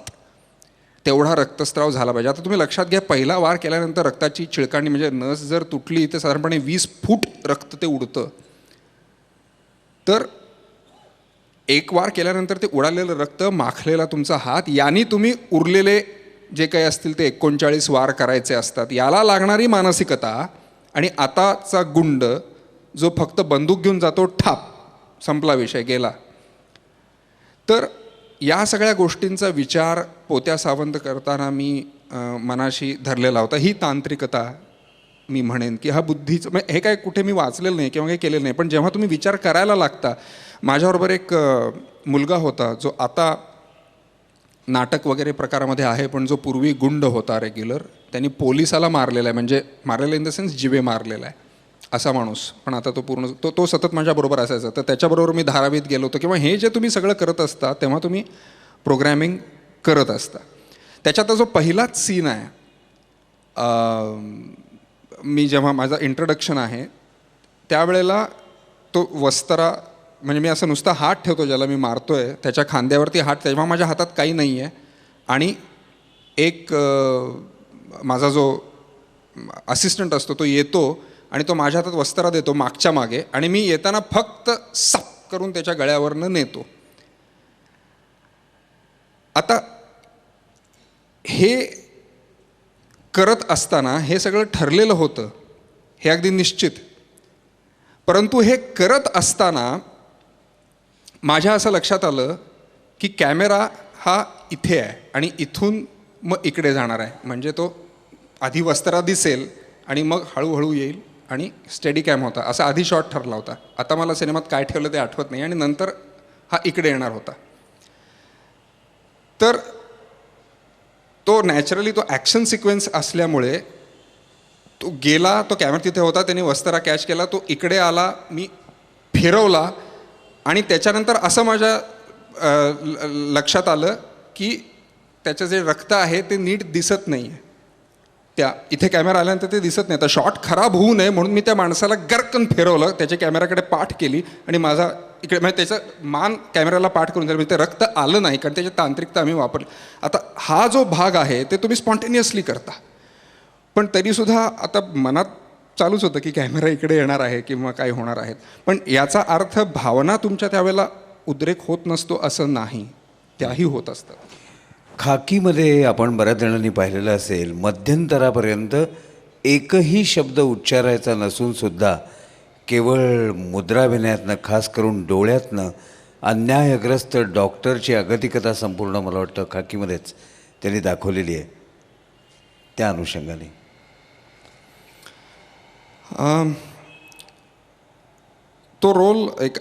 तेवढा रक्तस्राव झाला पाहिजे. आता तुम्ही लक्षात घ्या, पहिला वार केल्यानंतर रक्ताची चिळकांडी म्हणजे नस जर तुटली तर साधारणपणे 20 फूट रक्त ते उडतं. तर एक वार केल्यानंतर ते उडालेलं रक्त, माखलेला तुमचा हात, यांनी तुम्ही उरलेले जे काही असतील ते 39 वार करायचे असतात. याला लागणारी मानसिकता, आणि आताचा गुंड जो फक्त बंदूक घेऊन जातो, ठाप संपला विषय गेला. तर या सगळ्या गोष्टींचा विचार पोत्या सावंत करताना मी मनाशी धरलेला होता. ही तांत्रिकता मी म्हणेन की हा बुद्धीचं, म्हणजे हे काय कुठे मी वाचलेलं नाही किंवा काही केलेलं नाही, पण जेव्हा तुम्ही विचार करायला लागता. माझ्याबरोबर एक मुलगा होता जो आता नाटक वगैरे प्रकारामध्ये आहे, पण जो पूर्वी गुंड होता रेग्युलर. त्यांनी पोलिसाला मारलेला आहे, म्हणजे मारलेला इन द सेन्स जिवे मारलेला आहे असा माणूस. पण आता तो पूर्ण तो सतत माझ्याबरोबर असायचा. तर त्याच्याबरोबर मी धारावीत गेलो होतो. किंवा हे जे तुम्ही सगळं करत असता तेव्हा तुम्ही प्रोग्रॅमिंग करत असता. त्याच्यात जो पहिलाच सीन आहे, मी जेव्हा माझा इंट्रोडक्शन आहे त्यावेळेला तो वस्त्रा, म्हणजे मी असं नुसता हात ठेवतो ज्याला मी मारतोय त्याच्या खांद्यावरती हात, तेव्हा माझ्या हातात काही नाही आहे. आणि एक माझा जो असिस्टंट असतो तो येतो आणि तो माझ्या हातात वस्त्रा देतो मागच्या मागे, आणि मी येताना फक्त सप करून त्याच्या गळ्यावरनं नेतो. आता हे करत असताना हे सगळं ठरलेलं होतं, हे अगदी निश्चित. परंतु हे करत असताना माझ्या असं लक्षात आलं की कॅमेरा हा इथे आहे आणि इथून मग इकडे जाणार आहे. म्हणजे तो आधी वस्त्रा दिसेल आणि मग हळूहळू येईल, आणि स्टेडी कॅम होता असा आधी शॉट ठरला होता. आता मला सिनेमात काय ठेवलं ते आठवत नाही. आणि नंतर हा इकडे येणार होता. तर तो नॅचरली तो ॲक्शन सिक्वेन्स असल्यामुळे तो गेला, तो कॅमेरा तिथे होता, त्याने वस्त्रा कॅच केला, तो इकडे आला, मी फिरवला, आणि त्याच्यानंतर असं माझ्या लक्षात आलं की त्याचं जे रक्त आहे ते नीट दिसत नाही आहे. त्या इथे कॅमेरा आल्यानंतर ते दिसत नाही. तर शॉट खराब होऊ नये म्हणून मी त्या माणसाला गरकन फिरवलं, त्याच्या कॅमेराकडे पाठ केली, आणि माझा इकडे म्हणजे त्याचं मान कॅमेराला पाठ करून दिलं. म्हणजे ते रक्त आलं नाही, कारण त्याची तांत्रिकता आम्ही वापरली. आता हा जो भाग आहे ते तुम्ही स्पॉन्टेनियसली करता, पण तरीसुद्धा आता मनात चालूच होतं की कॅमेरा इकडे येणार आहे किंवा काय होणार आहेत. पण याचा अर्थ भावना तुमच्या त्यावेळेला उद्रेक होत नसतो असं नाही, त्याही होत असतात. खाकीमध्ये आपण बऱ्याच जणांनी पाहिलेलं असेल, मध्यंतरापर्यंत एकही शब्द उच्चारायचा नसून सुद्धा केवळ मुद्राभिनयातनं, खास करून डोळ्यातनं अन्यायग्रस्त डॉक्टरची अगतिकता संपूर्ण मला वाटतं खाकीमध्येच त्यांनी दाखवलेली आहे. त्या अनुषंगाने तो रोल एक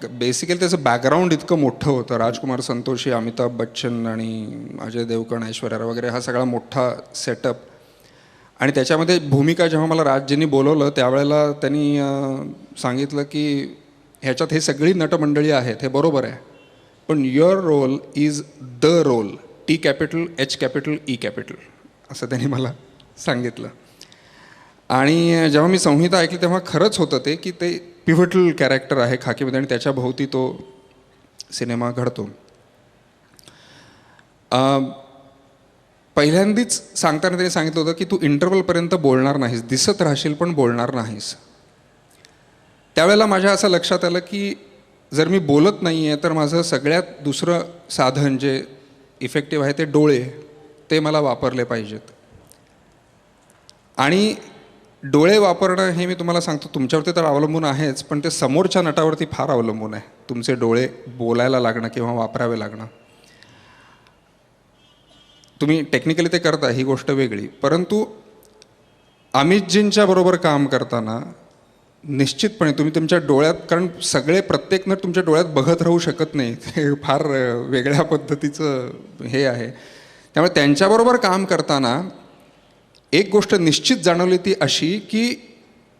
बेसिकली त्याचं बॅकग्राऊंड इतकं मोठं होतं. राजकुमार संतोषी, अमिताभ बच्चन आणि अजय देवगण, ऐश्वर्या राय वगैरे हा सगळा मोठा सेटअप. आणि त्याच्यामध्ये भूमिका जेव्हा मला राजजींनी बोलवलं त्यावेळेला त्यांनी सांगितलं की ह्याच्यात हे सगळी नटमंडळी आहेत, हे बरोबर आहे, पण your role is the role, T capital H capital E capital असं त्यांनी मला सांगितलं. आणि जेव्हा मी संहिता ऐकली तेव्हा खरंच होतं ते की ते पिव्हटल कॅरेक्टर आहे खाकीमध्ये, आणि त्याच्या भोवती तो सिनेमा घडतो. पहिल्यांदाच सांगताना त्यांनी सांगितलं होतं की तू इंटरव्हलपर्यंत बोलणार नाहीस, दिसत राहशील पण बोलणार नाहीस. त्यावेळेला माझ्या असं लक्षात आलं की जर मी बोलत नाही आहे तर माझं सगळ्यात दुसरं साधन जे इफेक्टिव्ह आहे ते डोळे, ते मला वापरले पाहिजेत. आणि डोळे वापरणं हे मी तुम्हाला सांगतो तुमच्यावरती तर अवलंबून आहेच, पण ते समोरच्या नटावरती फार अवलंबून आहे, तुमचे डोळे बोलायला लागणं किंवा वापरावे लागणं. तुम्ही टेक्निकली ते करता ही गोष्ट वेगळी, परंतु अमितजींच्या बरोबर काम करताना निश्चितपणे तुम्ही तुमच्या डोळ्यात, कारण सगळे प्रत्येक नट तुमच्या डोळ्यात बघत राहू शकत नाही, ते फार वेगळ्या पद्धतीचं हे आहे. त्यामुळे त्यांच्याबरोबर काम करताना एक गोष्ट निश्चित जाणवली ती अशी की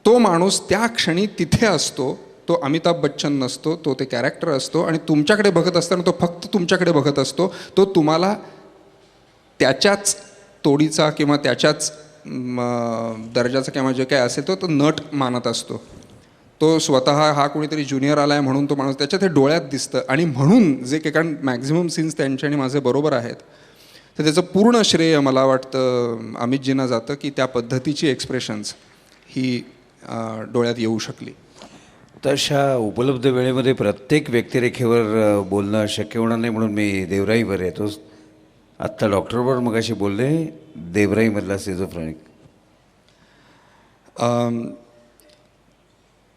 तो माणूस त्या क्षणी तिथे असतो, तो अमिताभ बच्चन नसतो, तो ते कॅरेक्टर असतो आणि तुमच्याकडे बघत असताना तो फक्त तुमच्याकडे बघत असतो. तो तुम्हाला त्याच्याच तोडीचा किंवा त्याच्याच दर्जाचा किंवा जे काय असेल तो नट मानत असतो. तो स्वतः हा कोणीतरी ज्युनियर आला आहे म्हणून तो माणूस त्याच्या ते डोळ्यात दिसतं. आणि म्हणून जे काही, कारण मॅक्झिमम सीन्स त्यांचे आणि माझे बरोबर आहेत, तर त्याचं पूर्ण श्रेय मला वाटतं अमितजींना जातं की त्या पद्धतीची एक्सप्रेशन्स ही डोळ्यात येऊ शकली. तशा उपलब्ध वेळेमध्ये प्रत्येक व्यक्तिरेखेवर बोलणं शक्य होणार नाही, म्हणून मी देवराईवर येतो. आत्ता डॉक्टरवर मगाशी बोलले, देवराईमधला सिझोफ्रेनिक.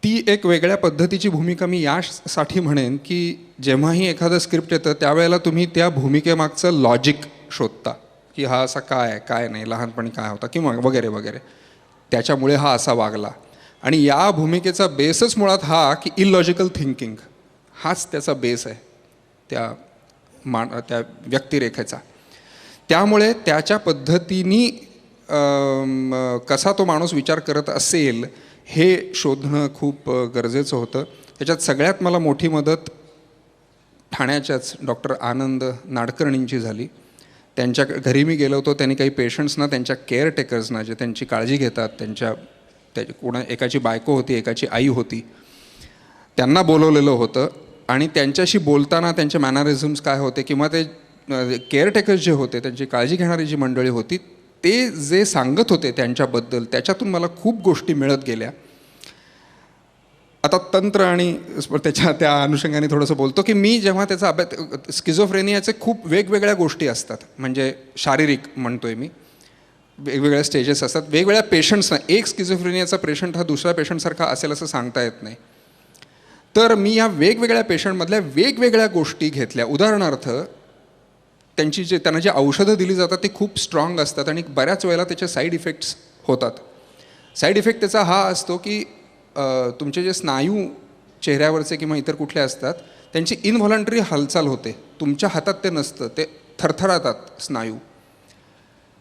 ती एक वेगळ्या पद्धतीची भूमिका मी यासाठी म्हणेन की जेव्हाही एखादं स्क्रिप्ट येतं त्यावेळेला तुम्ही त्या भूमिकेमागचं लॉजिक शोधता की हा असा काय, काय नाही, लहानपणी काय होता किंवा वगैरे वगैरे, त्याच्यामुळे हा असा वागला. आणि या भूमिकेचा बेसच मुळात हा की इलॉजिकल थिंकिंग, हाच त्याचा बेस आहे त्या व्यक्तिरेखेचा. त्यामुळे त्याच्या पद्धतीने कसा तो माणूस विचार करत असेल हे शोधणं खूप गरजेचं होतं. त्याच्यात सगळ्यात मला मोठी मदत ठाण्याच्याच डॉक्टर आनंद नाडकर्णींची झाली. त्यांच्या घरी मी गेलो होतो. त्यांनी काही पेशंट्सना, त्यांच्या केअरटेकर्सना जे त्यांची काळजी घेतात, एकाची बायको होती, एकाची आई होती, त्यांना बोलवलेलं होतं. आणि त्यांच्याशी बोलताना त्यांचे मॅनरिझम्स काय होते किंवा ते केअरटेकर्स जे होते, त्यांची काळजी घेणारी जी मंडळी होती, ते जे सांगत होते त्यांच्याबद्दल, त्याच्यातून मला खूप गोष्टी मिळत गेल्या. आता तंत्र आणि त्या अनुषंगाने थोडंसं बोलतो की मी जेव्हा त्याचा अभ्यास, स्किझोफ्रेनियाचे खूप वेगवेगळ्या गोष्टी असतात, म्हणजे शारीरिक म्हणतोय मी, वेगवेगळ्या स्टेजेस असतात, वेगवेगळ्या पेशंट्सना. एक स्किझोफ्रेनियाचा पेशंट हा दुसऱ्या पेशंटसारखा असेल असं सांगता येत नाही. तर मी या वेगवेगळ्या पेशंटमधल्या वेगवेगळ्या गोष्टी घेतल्या. उदाहरणार्थ त्यांना जी औषधं दिली जातात ती खूप स्ट्रॉंग असतात आणि बऱ्याच वेळेला त्याचे साईड इफेक्ट्स होतात. साईड इफेक्ट त्याचा हा असतो की तुमचे जे स्नायू चेहऱ्यावरचे किंवा इतर कुठले असतात त्यांची इनव्हॉलंटरी हालचाल होते. तुमच्या हातात ते नसतं, ते थरथरातात स्नायू.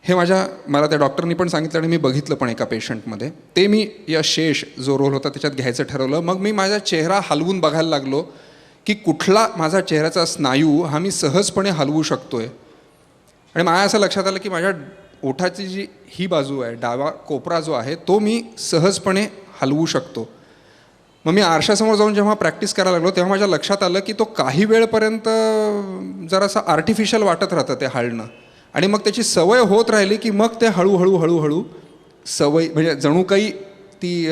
हे मला त्या डॉक्टरनी पण सांगितलं आणि मी बघितलं पण एका पेशंटमध्ये. ते मी या शेष जो रोल होता त्याच्यात घ्यायचं ठरवलं. मग मी माझा चेहरा हलवून बघायला लागलो की कुठला माझा चेहऱ्याचा स्नायू हा मी सहजपणे हलवू शकतोय. आणि माझ्या असं लक्षात आलं की माझ्या ओठाची जी ही बाजू आहे, डावा कोपरा जो आहे, तो मी सहजपणे हलवू शकतो. मग मी आरशासमोर जाऊन जेव्हा प्रॅक्टिस करायला लागलो तेव्हा माझ्या लक्षात आलं की तो काही वेळपर्यंत जरासं आर्टिफिशियल वाटत राहतं ते हलणं. आणि मग त्याची सवय होत राहिली की मग ते हळूहळू हळूहळू सवय, म्हणजे जणू काही ती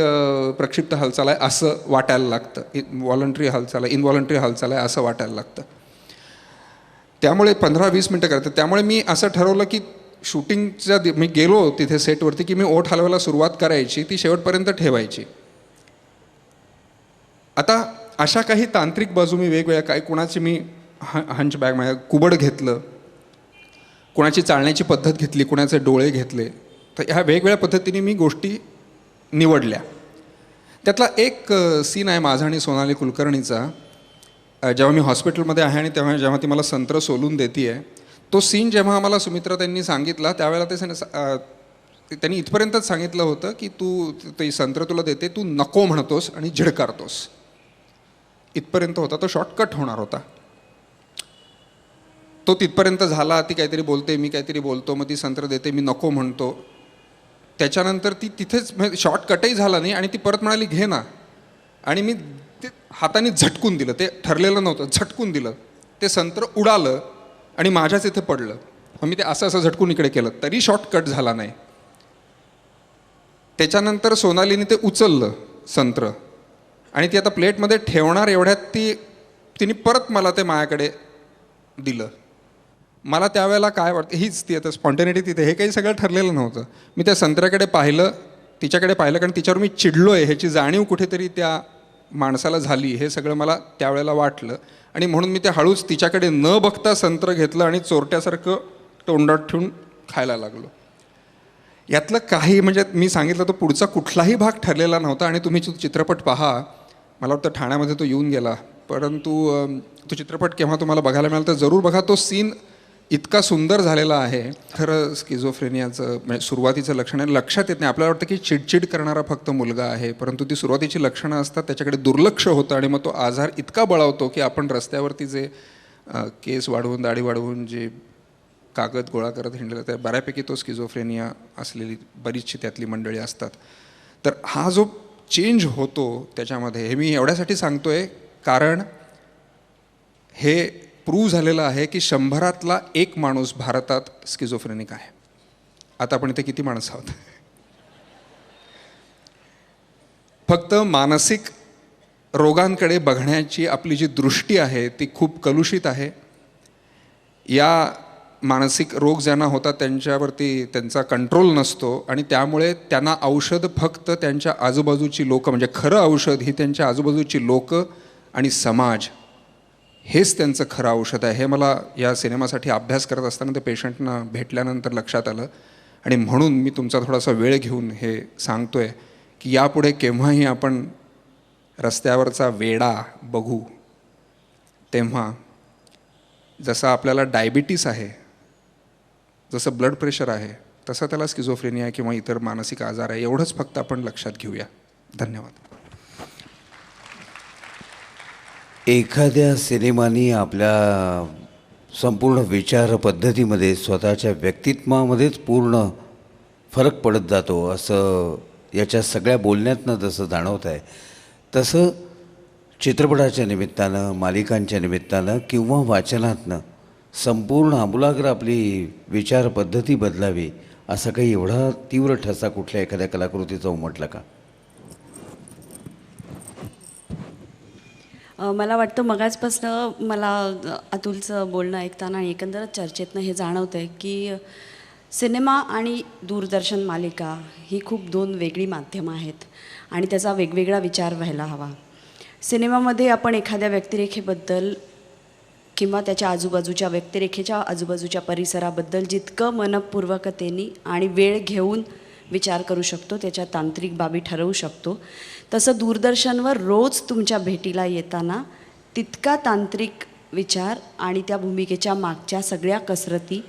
प्रक्षिप्त हालचाल आहे असं वाटायला लागतं, व्हॉलंटरी हालचाल आहे, इनव्हॉलंटरी हालचाल आहे असं वाटायला लागतं. त्यामुळे 15-20 मिनटं करतं. त्यामुळे मी असं ठरवलं की शूटिंगच्या मी गेलो तिथे सेटवरती की मी ओठ हलवायला सुरुवात करायची, ती शेवटपर्यंत ठेवायची. आता अशा काही तांत्रिक बाजू मी वेगवेगळ्या, काय कोणाची मी हंचबॅग म्हणजे कुबड घेतलं, कोणाची चालण्याची पद्धत घेतली, कोणाचे डोळे घेतले. तर ह्या वेगवेगळ्या पद्धतीने मी गोष्टी निवडल्या. त्यातला एक सीन आहे माझा आणि सोनाली कुलकर्णीचा, जेव्हा मी हॉस्पिटलमध्ये आहे आणि तेव्हा जेव्हा ती मला संत्र सोलून देते आहे. तो सीन जेव्हा आम्हाला सुमित्रा त्यांनी सांगितला त्यावेळेला त्यांनी इथपर्यंतच सांगितलं होतं की तू ते संत्र तुला देते, तू नको म्हणतोस आणि झिडकारतोस, इथपर्यंत होता. तो शॉर्टकट होणार होता. तो तिथपर्यंत झाला. ती काहीतरी बोलते, मी काहीतरी बोलतो, मग ती संत्र देते, मी नको म्हणतो. त्याच्यानंतर ती तिथेच शॉर्टकटही झाला नाही आणि ती परत म्हणाली घे ना, आणि मी ते हाताने झटकून दिलं. ते ठरलेलं नव्हतं, झटकून दिलं. ते संत्र उडालं आणि माझ्याच इथे पडलं. मग मी ते असं झटकून इकडे केलं तरी शॉर्टकट झाला नाही. त्याच्यानंतर सोनालीने ते उचललं संत्र आणि ती आता प्लेटमध्ये ठेवणार एवढ्यात तिने परत मला ते माझ्याकडे दिलं. मला त्यावेळेला काय वाटतं, हीच ती आता स्पॉन्टेनिटी तिथे, हे काही सगळं ठरलेलं नव्हतं. मी त्या संत्र्याकडे पाहिलं तिच्याकडे पाहिलं, कारण तिच्यावर मी चिडलोय ह्याची जाणीव कुठेतरी त्या माणसाला झाली, हे सगळं मला त्यावेळेला वाटलं. आणि म्हणून मी ते हळूच तिच्याकडे न बघता संत्र घेतलं आणि चोरट्यासारखं तोंडात ठेवून खायला लागलो. यातलं काही म्हणजे मी सांगितलं तो पुढचा कुठलाही भाग ठरलेला नव्हता. आणि तुम्ही तो चित्रपट पहा, मला वाटतं ठाण्यामध्ये तो येऊन गेला, परंतु तो चित्रपट केव्हा तुम्हाला बघायला मिळाला तर जरूर बघा. तो सीन इतका सुंदर झालेला आहे. खरं स्किझोफ्रेनियाचं म्हणजे सुरुवातीचं लक्षण आहे, लक्षात येत नाही. आपल्याला वाटतं की चिडचिड करणारा फक्त मुलगा आहे, परंतु ती सुरुवातीची लक्षणं असतात, त्याच्याकडे दुर्लक्ष होतं आणि मग तो आजार इतका बळावतो की आपण रस्त्यावरती जे केस वाढवून दाढी वाढवून जे कागद गोळा करत हिंडलं त्या बऱ्यापैकी तो स्किझोफ्रेनिया असलेली बरीचशी त्यातली मंडळी असतात. तर हा जो चेंज होतो त्याच्यामध्ये, हे मी एवढ्यासाठी सांगतोय कारण हे प्रूव्ह झालेलं आहे की 100तला 1 माणूस भारतात स्किझोफ्रेनिक आहे. आता आपण इथे किती माणसं आहोत? फक्त मानसिक रोगांकडे बघण्याची आपली जी दृष्टी आहे ती खूप कलुषित आहे. या मानसिक रोग ज्यांना होतात त्यांच्यावरती त्यांचा कंट्रोल नसतो आणि त्यामुळे त्यांना औषध फक्त त्यांच्या आजूबाजूची लोकं, म्हणजे खरं औषध ही त्यांच्या आजूबाजूची लोकं आणि समाज, हेच त्यांचं खरं औषध आहे. हे मला या सिनेमासाठी अभ्यास करत असताना ते पेशंटना भेटल्यानंतर लक्षात आलं. आणि म्हणून मी तुमचा थोडासा वेळ घेऊन हे सांगतोय की यापुढे केव्हाही आपण रस्त्यावरचा वेडा बघू तेव्हा जसं आपल्याला डायबिटीस आहे, जसं ब्लड प्रेशर आहे, तसं त्याला स्किझोफ्रेनिया किंवा इतर मानसिक आजार आहे, एवढंच फक्त आपण लक्षात घेऊया. धन्यवाद. एखाद्या सिनेमानी आपल्या संपूर्ण विचार पद्धतीमध्ये स्वतःच्या व्यक्तित्वामध्येच पूर्ण फरक पडत जातो असं याच्या सगळ्या बोलण्यातनं जसं जाणवत आहे, तसं चित्रपटाच्या निमित्तानं, मालिकांच्या निमित्तानं किंवा वाचनातनं संपूर्ण आमूलाग्र आपली विचार पद्धती बदलावी असा काही एवढा तीव्र ठसा कुठल्या एखाद्या कलाकृतीचा उमटला का? मला वाटतं मगाचपासनं मला अतुलचं बोलणं ऐकताना आणि एकंदरच चर्चेतनं हे जाणवतं आहे की सिनेमा आणि दूरदर्शन मालिका ही खूप 2 वेगळी माध्यमं आहेत आणि त्याचा वेगवेगळा विचार व्हायला हवा. सिनेमामध्ये आपण एखाद्या व्यक्तिरेखेबद्दल किंवा त्याच्या आजूबाजूच्या व्यक्तिरेखेच्या आजूबाजूच्या परिसराबद्दल जितकं मनपूर्वकतेने आणि वेळ घेऊन विचार करू शकतो, त्याच्या तांत्रिक बाबी ठरवू शकतो, तसं दूरदर्शनवर रोज तुमच्या भेटीला येताना तितका तांत्रिक विचार आणि त्या भूमिकेच्या मागच्या सगळ्या कसरती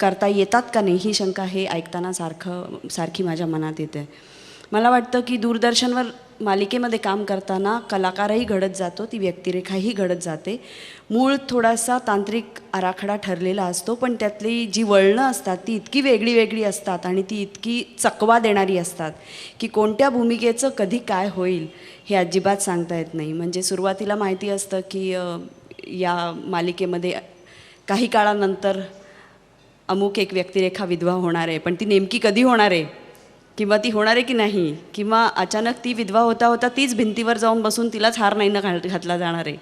करता येतात का नाही ही शंका हे ऐकताना सारखी माझ्या मनात येते. मला वाटतं की दूरदर्शनवर मालिकेमध्ये काम करताना कलाकारही घडत जातो, ती व्यक्तिरेखाही घडत जाते. मूळ थोडासा तांत्रिक आराखडा ठरलेला असतो, पण त्यातली जी वळणं असतात ती इतकी वेगळी वेगळी असतात आणि ती इतकी चकवा देणारी असतात की कोणत्या भूमिकेचं कधी काय होईल हे अजिबात सांगता येत नाही. म्हणजे सुरुवातीला माहिती असतं की या मालिकेमध्ये काही काळानंतर अमुक एक व्यक्तिरेखा विधवा होणार आहे, पण ती नेमकी कधी होणार आहे किंवा ती होणार आहे की नाही, किंवा अचानक ती विधवा होता होता तीच भिंतीवर जाऊन बसून तिलाच हार नाही घातला जाणार आहे,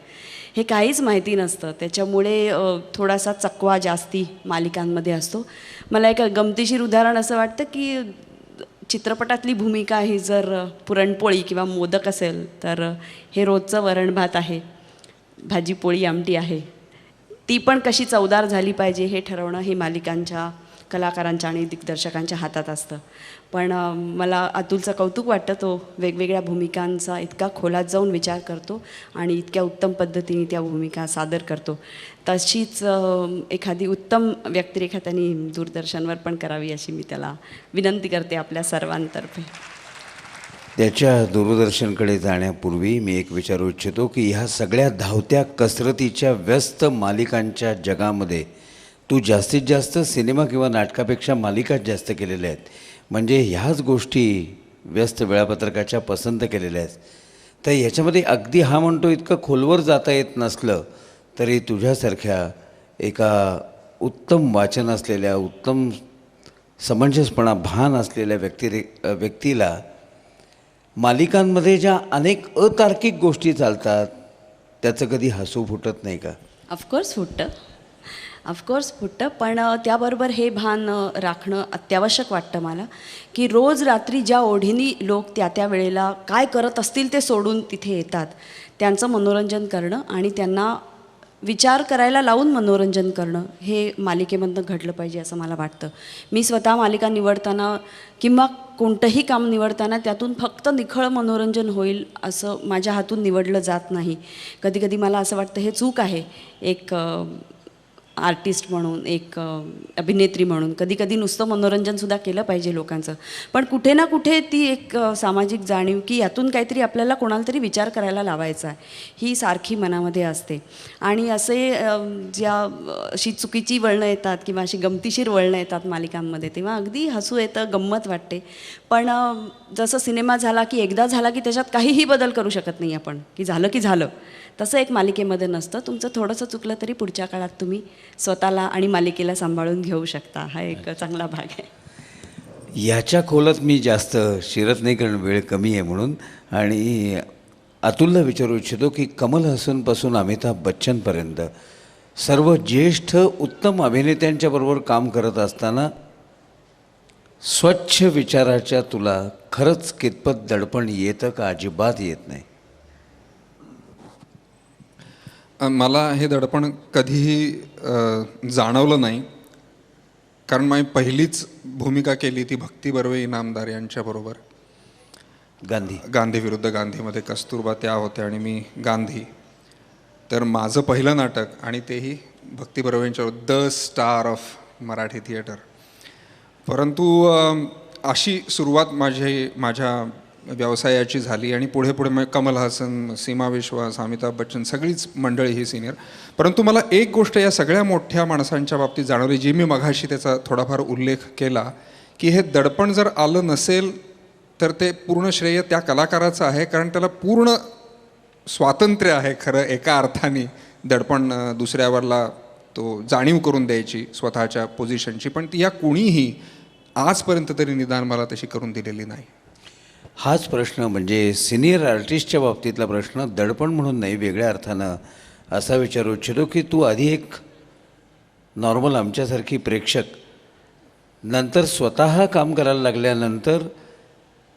हे काहीच माहिती नसतं. त्याच्यामुळे थोडासा चकवा जास्ती मालिकांमध्ये असतो. मला एक गमतीशीर उदाहरण असं वाटतं की चित्रपटातली भूमिका ही जर पुरणपोळी किंवा मोदक असेल तर हे रोजचं वरण भात आहे, भाजी पोळी आमटी आहे, ती पण कशी चवदार झाली पाहिजे हे ठरवणं हे मालिकांच्या कलाकारांच्या आणि दिग्दर्शकांच्या हातात असतं. पण मला अतुलचं कौतुक वाटतं, तो वेगवेगळ्या भूमिकांचा इतका खोलात जाऊन विचार करतो आणि इतक्या उत्तम पद्धतीने त्या भूमिका सादर करतो. तशीच एखादी उत्तम व्यक्तिरेखा त्यांनी दूरदर्शनवर पण करावी अशी मी त्याला विनंती करते आपल्या सर्वांतर्फे. त्याच्या दूरदर्शनकडे जाण्यापूर्वी मी एक विचारू इच्छितो की ह्या सगळ्या धावत्या कसरतीच्या व्यस्त मालिकांच्या जगामध्ये तू जास्तीत जास्त सिनेमा किंवा नाटकापेक्षा मालिकाच जास्त केलेल्या आहेत, म्हणजे ह्याच गोष्टी व्यस्त वेळापत्रकाच्या पसंत केलेल्या आहेत. तर ह्याच्यामध्ये अगदी हा म्हणतो इतकं खोलवर जाता येत नसलं तरी तुझ्यासारख्या एका उत्तम वाचन असलेल्या, उत्तम समंजसपणा भान असलेल्या व्यक्तीला मालिकांमध्ये ज्या अनेक अतार्किक गोष्टी चालतात त्याचं कधी हसू फुटत नाही का? ऑफकोर्स फुटतं. ऑफकोर्स फुटतं, पण त्याबरोबर हे भान राखणं अत्यावश्यक वाटतं मला, की रोज रात्री ज्या ओढीनी लोक त्या त्या वेळेला काय करत असतील ते सोडून तिथे येतात, त्यांचं मनोरंजन करणं आणि त्यांना विचार करायला लावून मनोरंजन करणं हे मालिकेमधनं घडलं पाहिजे असं मला वाटतं. मी स्वतः मालिका निवडताना किंवा कोणतंही काम निवडताना त्यातून फक्त निखळ मनोरंजन होईल असं माझ्या हातून निवडलं जात नाही. कधी कधी मला असं वाटतं हे चूक आहे एक आर्टिस्ट म्हणून, एक अभिनेत्री म्हणून. कधी कधी नुसतं मनोरंजनसुद्धा केलं पाहिजे लोकांचं, पण कुठे ना कुठे ती एक सामाजिक जाणीव की यातून काहीतरी आपल्याला कोणाला तरी विचार करायला लावायचा आहे ही सारखी मनामध्ये असते. आणि असे ज्या अशी चुकीची वळणं येतात किंवा अशी गमतीशीर वळणं येतात मालिकांमध्ये, तेव्हा अगदी हसू येतं, गंमत वाटते. पण जसं सिनेमा झाला की एकदा झाला की त्याच्यात काहीही बदल करू शकत नाही आपण, की झालं की झालं. तसं एक मालिकेमध्ये नसतं. तुमचं थोडंसं चुकलं तरी पुढच्या काळात तुम्ही स्वतःला आणि मालिकेला सांभाळून घेऊ शकता. हा एक चांगला भाग आहे. याच्या खोलात मी जास्त शिरत नाही, कारण वेळ कमी आहे म्हणून. आणि अतुलला विचारू इच्छितो की कमल हसनपासून अमिताभ बच्चनपर्यंत सर्व ज्येष्ठ उत्तम अभिनेत्यांच्या बरोबर काम करत असताना स्वच्छ विचाराच्या तुला खरंच कितपत दडपण येतं का अजिबात येत नाही? मला हे दडपण कधीही जाणवलं नाही, कारण माझी पहिलीच भूमिका केली ती भक्ती बर्वे इनामदार यांच्याबरोबर. गांधी विरुद्ध गांधीमध्ये कस्तुरबा त्या होत्या आणि मी गांधी. तर माझं पहिलं नाटक आणि तेही भक्ती बर्वे यांच्यावर, the star of Marathi theatre. परंतु अशी सुरुवात माझ्या व्यवसायाची झाली आणि पुढे पुढे मग कमल हसन, सीमा विश्वास, अमिताभ बच्चन सगळीच मंडळी ही सिनियर. परंतु मला एक गोष्ट या सगळ्या मोठ्या माणसांच्या बाबतीत जाणवली, जी मी मघाशी त्याचा थोडाफार उल्लेख केला, की हे दडपण जर आलं नसेल तर ते पूर्ण श्रेय त्या कलाकाराचं आहे, कारण त्याला पूर्ण स्वातंत्र्य आहे खरं एका अर्थाने दडपण दुसऱ्यावरला तो जाणीव करून द्यायची स्वतःच्या पोझिशनची. पण ती या कुणीही आजपर्यंत तरी निदान मला तशी करून दिलेली नाही. हाच प्रश्न म्हणजे सिनियर आर्टिस्टच्या बाबतीतला प्रश्न दडपण म्हणून नाही, वेगळ्या अर्थानं असा विचारू इच्छितो की तू आधी एक नॉर्मल आमच्यासारखी प्रेक्षक, नंतर स्वतः काम करायला लागल्यानंतर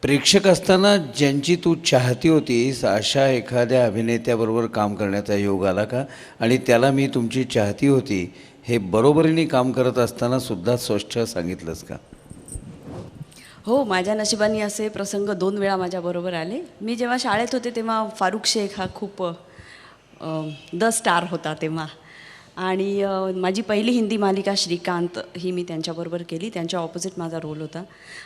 प्रेक्षक असताना ज्यांची तू चाहती होतीस अशा एखाद्या अभिनेत्याबरोबर काम करण्याचा योग आला का? आणि त्याला मी तुमची चाहती होती हे बरोबरीने काम करत असताना सुद्धा स्पष्ट सांगितलंस का? हो, माझ्या नशिबाने असे प्रसंग 2 वेळा माझ्याबरोबर आले. मी जेव्हा शाळेत होते तेव्हा फारुख शेख हा खूप द स्टार होता तेव्हा. आणि माझी पहिली हिंदी मालिका श्रीकांत ही मी त्यांच्याबरोबर केली. त्यांच्या ऑपोजिट माझा रोल होता.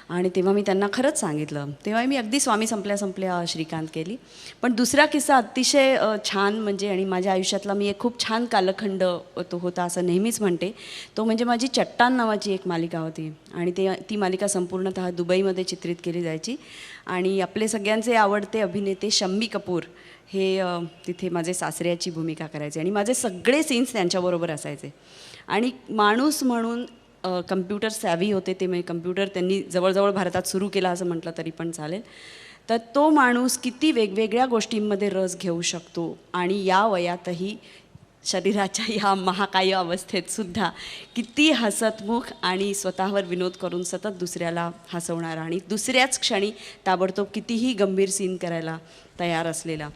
आणि तेव्हा मी त्यांना खरंच सांगितलं, तेव्हा मी अगदी स्वामी संपल्या श्रीकांत केली. पण दुसरा किस्सा अतिशय छान म्हणजे, आणि माझ्या आयुष्यातला मी एक खूप छान कालखंड तो होता असं नेहमीच म्हणते. तो म्हणजे माझी चट्टान नावाची एक मालिका होती आणि ती मालिका संपूर्णतः दुबईमध्ये चित्रित केली जायची. आणि आपले सगळ्यांचे आवडते अभिनेते शम्मी कपूर हे तिथे माझे सासऱ्याची भूमिका करायचे आणि माझे सगळे सीन्स त्यांच्याबरोबर असायचे. आणि माणूस म्हणून कम्प्युटर सॅव्ही होते ते, म्हणजे कम्प्युटर त्यांनी जवळजवळ भारतात सुरू केला असं म्हटलं तरी पण चालेल. तर तो माणूस किती वेगवेगळ्या गोष्टींमध्ये रस घेऊ शकतो आणि या वयातही शरीराच्या ह्या महाकाय अवस्थेत सुद्धा किती हसतमुख आणि स्वतःवर विनोद करून सतत दुसऱ्याला हसवणारा आणि दुसऱ्याच क्षणी ताबडतोब कितीही गंभीर सीन करायला तयार असलेला,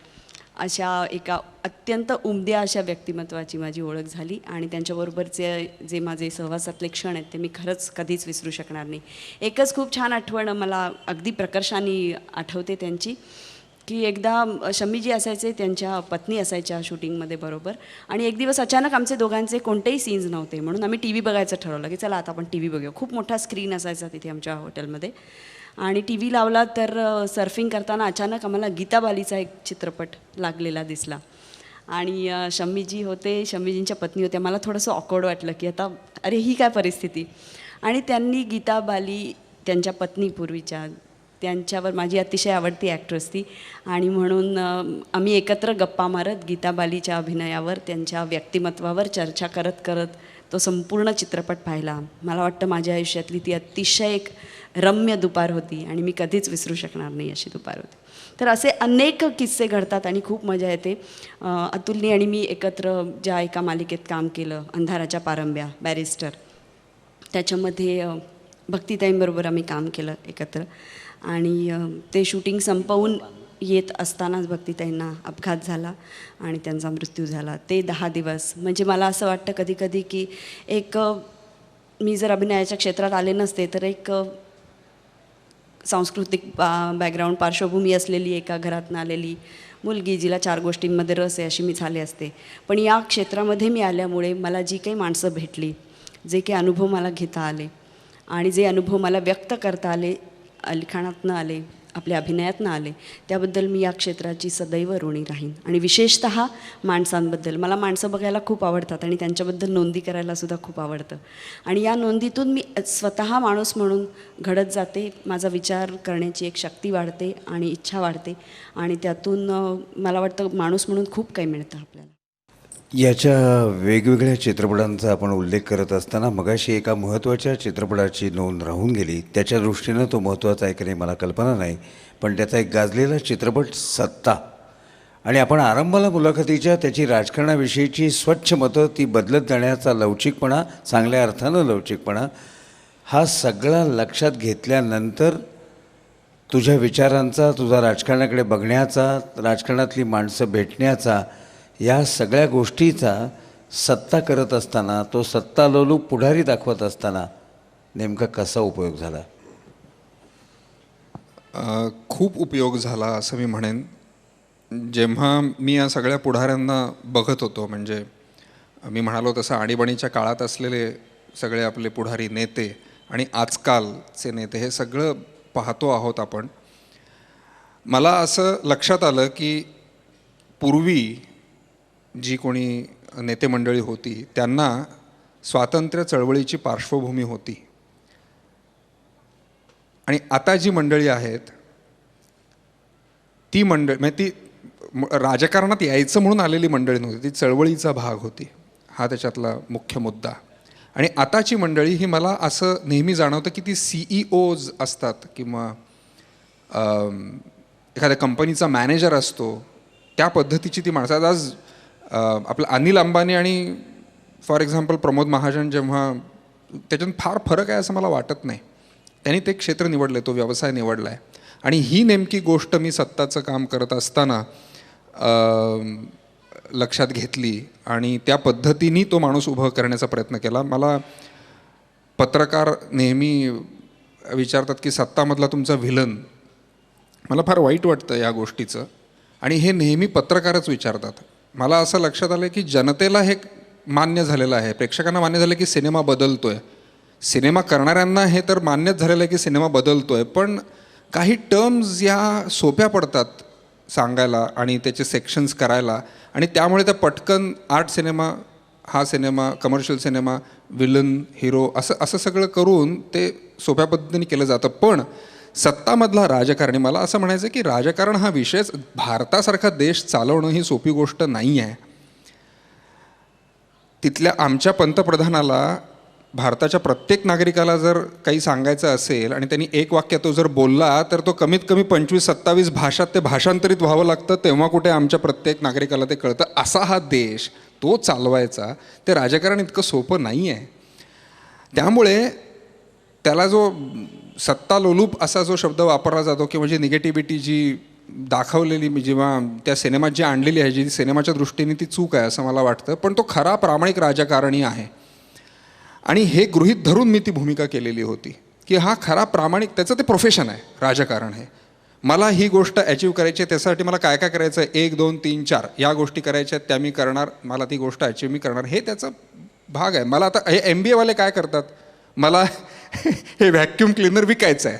अशा एका अत्यंत उमद्या अशा व्यक्तिमत्वाची माझी ओळख झाली. आणि त्यांच्याबरोबरचे जे माझे सहवासातले क्षण आहेत ते मी खरंच कधीच विसरू शकणार नाही. एकच खूप छान आठवण मला अगदी प्रकर्षाने आठवते त्यांची, की एकदा शम्मीजी असायचे, त्यांच्या पत्नी असायच्या शूटिंगमध्ये बरोबर. आणि एक दिवस अचानक आमचे दोघांचे कोणतेही सीन्स नव्हते, म्हणून आम्ही टी व्ही बघायचं ठरवलं की चला आता आपण टी व्ही बघूया. खूप मोठा स्क्रीन असायचा तिथे आमच्या हॉटेलमध्ये. आणि टी व्ही लावला तर सर्फिंग करताना अचानक आम्हाला गीता बालीचा एक चित्रपट लागलेला दिसला. आणि शम्मीजी होते, शम्मीजींच्या पत्नी होत्या. मला थोडंसं ऑकवर्ड वाटलं की आता अरे ही काय परिस्थिती. आणि त्यांनी गीता बाली, त्यांच्या पत्नी पूर्वीच्या, त्यांच्यावर माझी अतिशय आवडती ॲक्ट्रेस ती, आणि म्हणून आम्ही एकत्र गप्पा मारत गीता बालीच्या अभिनयावर, त्यांच्या व्यक्तिमत्वावर चर्चा करत करत तो संपूर्ण चित्रपट पाहिला. मला वाटतं माझ्या आयुष्यातली ती अतिशय एक रम्य दुपार होती आणि मी कधीच विसरू शकणार नाही अशी दुपार होती. तर असे अनेक किस्से घडतात आणि खूप मजा येते. अतुलनी आणि मी एकत्र ज्या एका मालिकेत काम केलं, अंधाराच्या पारंब्या, बॅरिस्टर, त्याच्यामध्ये भक्तिताईंबरोबर आम्ही काम केलं एकत्र. आणि ते शूटिंग संपवून येत असतानाच भक्तिताईंना अपघात झाला आणि त्यांचा मृत्यू झाला. ते 10 दिवस म्हणजे मला असं वाटतं कधी कधी की एक मी जर अभिनयाच्या क्षेत्रात आले नसते तर एक सांस्कृतिक बॅकग्राऊंड पार्श्वभूमी असलेली एका घरातून आलेली मुलगी जिला 4 गोष्टींमध्ये रस आहे अशी मी झाले असते. पण या क्षेत्रामध्ये मी आल्यामुळे मला जी काही माणसं भेटली, जे काही अनुभव मला घेता आले आणि जे अनुभव मला व्यक्त करता आले, लिखाणातनं आले, आपल्या अभिनयातनं आले, त्याबद्दल मी या क्षेत्राची सदैव ऋणी राहीन. आणि विशेषतः माणसांबद्दल मला माणसं बघायला खूप आवडतात आणि त्यांच्याबद्दल नोंदी करायलासुद्धा खूप आवडतं. आणि या नोंदीतून मी स्वतः माणूस म्हणून घडत जाते. माझा विचार करण्याची एक शक्ती वाढते आणि इच्छा वाढते आणि त्यातून मला वाटतं माणूस म्हणून खूप काही मिळतं आपल्याला. याच्या वेगवेगळ्या चित्रपटांचा आपण उल्लेख करत असताना मगाशी एका महत्त्वाच्या चित्रपटाची नोंद राहून गेली. त्याच्या दृष्टीनं तो महत्त्वाचा आहे की नाही मला कल्पना नाही, पण त्याचा एक गाजलेला चित्रपट सत्ता. आणि आपण आरंभाला मुलाखतीच्या त्याची राजकारणाविषयीची स्वच्छ मतं, ती बदलत जाण्याचा लवचिकपणा, चांगल्या अर्थानं लवचिकपणा, हा सगळा लक्षात घेतल्यानंतर तुझ्या विचारांचा, तुझा राजकारणाकडे बघण्याचा, राजकारणातली माणसं भेटण्याचा, या सगळ्या गोष्टीचा सत्ता करत असताना, तो सत्तालोलूप पुढारी दाखवत असताना नेमका कसा उपयोग झाला? खूप उपयोग झाला असं मी म्हणेन. जेव्हा मी या सगळ्या पुढाऱ्यांना बघत होतो, म्हणजे मी म्हणालो तसं आणीबाणीच्या काळात असलेले सगळे आपले पुढारी नेते आणि आजकालचे नेते, हे सगळं पाहतो आहोत आपण, मला असं लक्षात आलं की पूर्वी जी कोणी नेते मंडळी होती त्यांना स्वातंत्र्य चळवळीची पार्श्वभूमी होती आणि आता जी मंडळी आहेत ती मंडळी, म्हणजे ती राजकारणात यायचं म्हणून आलेली मंडळी नव्हती, ती चळवळीचा भाग होती. हा त्याच्यातला मुख्य मुद्दा. आणि आताची मंडळी ही मला असं नेहमी जाणवतं की ती CEOs असतात किंवा एखाद्या कंपनीचा मॅनेजर असतो, त्या पद्धतीची ती माणसं. आज आपलं अनिल अंबानी आणि फॉर एक्झाम्पल प्रमोद महाजन, जेव्हा त्याच्यातून फार फरक आहे असं मला वाटत नाही. त्यांनी ते क्षेत्र निवडलं आहे, तो व्यवसाय निवडला आहे. आणि ही नेमकी गोष्ट मी सत्ताचं काम करत असताना लक्षात घेतली आणि त्या पद्धतीने तो माणूस उभं करण्याचा प्रयत्न केला. मला पत्रकार नेहमी विचारतात की सत्तामधला तुमचा व्हिलन. मला फार वाईट वाटतं या गोष्टीचं आणि हे नेहमी पत्रकारच विचारतात. मला असं लक्षात आलं की जनतेला हे मान्य झालेलं आहे, प्रेक्षकांना मान्य झालं की सिनेमा बदलतो आहे, सिनेमा करणाऱ्यांना हे तर मान्यच झालेलं आहे की सिनेमा बदलतो आहे, पण काही टर्म्स या सोप्या पडतात सांगायला आणि त्याचे सेक्शन्स करायला आणि त्यामुळे त्या पटकन आर्ट सिनेमा, हा cinema, commercial cinema, villain, hero असं सगळं करून ते सोप्या पद्धतीने केलं जातं. पण सत्तामधला राजकारणी, मला असं म्हणायचं की राजकारण हा विषयच, भारतासारखा देश चालवणं ही सोपी गोष्ट नाही आहे. तिथल्या आमच्या पंतप्रधानाला भारताच्या प्रत्येक नागरिकाला जर काही सांगायचं असेल आणि त्यांनी एक वाक्य तो जर बोलला तर तो कमीत कमी 25-27 भाषात ते भाषांतरित व्हावं लागतं, तेव्हा कुठे आमच्या प्रत्येक नागरिकाला ते कळतं. असा हा देश, तो चालवायचा, ते राजकारण इतकं सोपं नाही आहे. त्यामुळे त्याला जो सत्तालोलूप असा जो शब्द वापरला जातो किंवा जी निगेटिव्हिटी जी दाखवलेली, जेव्हा त्या सिनेमात जी आणलेली आहे, जी सिनेमाच्या दृष्टीने ती चूक आहे असं मला वाटतं. पण तो खरा प्रामाणिक राजकारणी आहे आणि हे गृहीत धरून मी ती भूमिका केलेली होती की हा खरा प्रामाणिक, त्याचं ते प्रोफेशन आहे, राजकारण आहे. मला ही गोष्ट अचीव करायची आहे, त्यासाठी मला काय काय करायचं आहे, 1, 2, 3, 4 या गोष्टी करायच्या आहेत, त्या मी करणार, मला ती गोष्ट अचीव मी करणार, हे त्याचा भाग आहे. मला आता हे MBA वाले काय करतात, मला हे व्हॅक्यूम क्लिनर विकायचं आहे.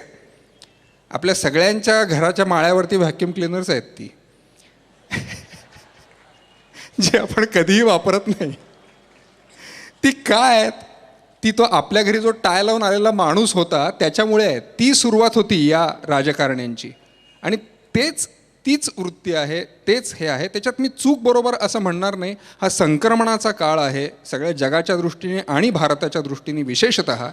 आपल्या सगळ्यांच्या घराच्या माळ्यावरती व्हॅक्यूम क्लिनर्स आहेत, ती जे आपण कधीही वापरत नाही. ती काय आहेत, ती तो आपल्या घरी जो टाय लावून आलेला माणूस होता त्याच्यामुळे आहे. ती सुरुवात होती या राजकारण्यांची आणि तीच वृत्ती आहे, तेच हे आहे. त्याच्यात मी चूक बरोबर असं म्हणणार नाही. हा संक्रमणाचा काळ आहे सगळ्या जगाच्या दृष्टीने आणि भारताच्या दृष्टीने विशेषतः.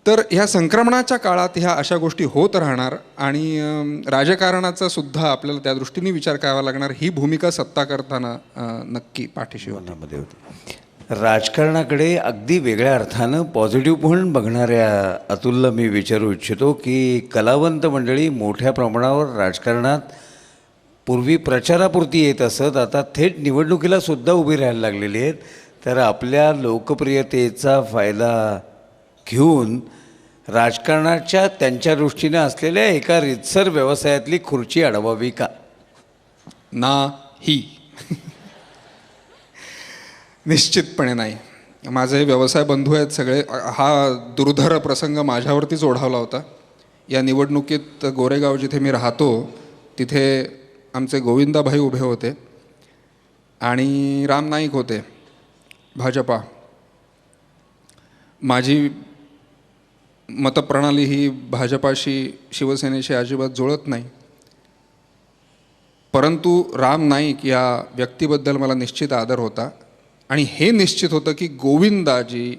तर ह्या संक्रमणाच्या काळात ह्या अशा गोष्टी होत राहणार आणि राजकारणाचा सुद्धा आपल्याला त्या दृष्टीने विचार करावा लागणार. ही भूमिका सत्ता करताना नक्की पाठीशी होती. मनामध्ये होती. राजकारणाकडे अगदी वेगळ्या अर्थानं पॉझिटिव्ह म्हणून बघणाऱ्या अतुलला मी विचारू इच्छितो की कलावंत मंडळी मोठ्या प्रमाणावर राजकारणात पूर्वी प्रचारापुरती येत असत, आता थेट निवडणुकीला सुद्धा उभी राहायला लागलेली आहेत. तर आपल्या लोकप्रियतेचा फायदा घेऊन राजकारणाच्या त्यांच्या दृष्टीने असलेल्या एका रितसर व्यवसायातली खुर्ची अडवावी का? नाही. निश्चितपणे नाही. माझे व्यवसाय बंधू आहेत सगळे. हा दुर्धर प्रसंग माझ्यावरतीच ओढावला होता. या निवडणुकीत गोरेगाव जिथे मी राहतो तिथे आमचे गोविंदाभाई उभे होते आणि राम नाईक होते, भाजपा. माझी मतप्रणाली ही भाजपाशी शिवसेनेशी अजिबात जुळत नाही, परंतु राम नाईक या व्यक्तीबद्दल मला निश्चित आदर होता आणि हे निश्चित होतं की गोविंदाजी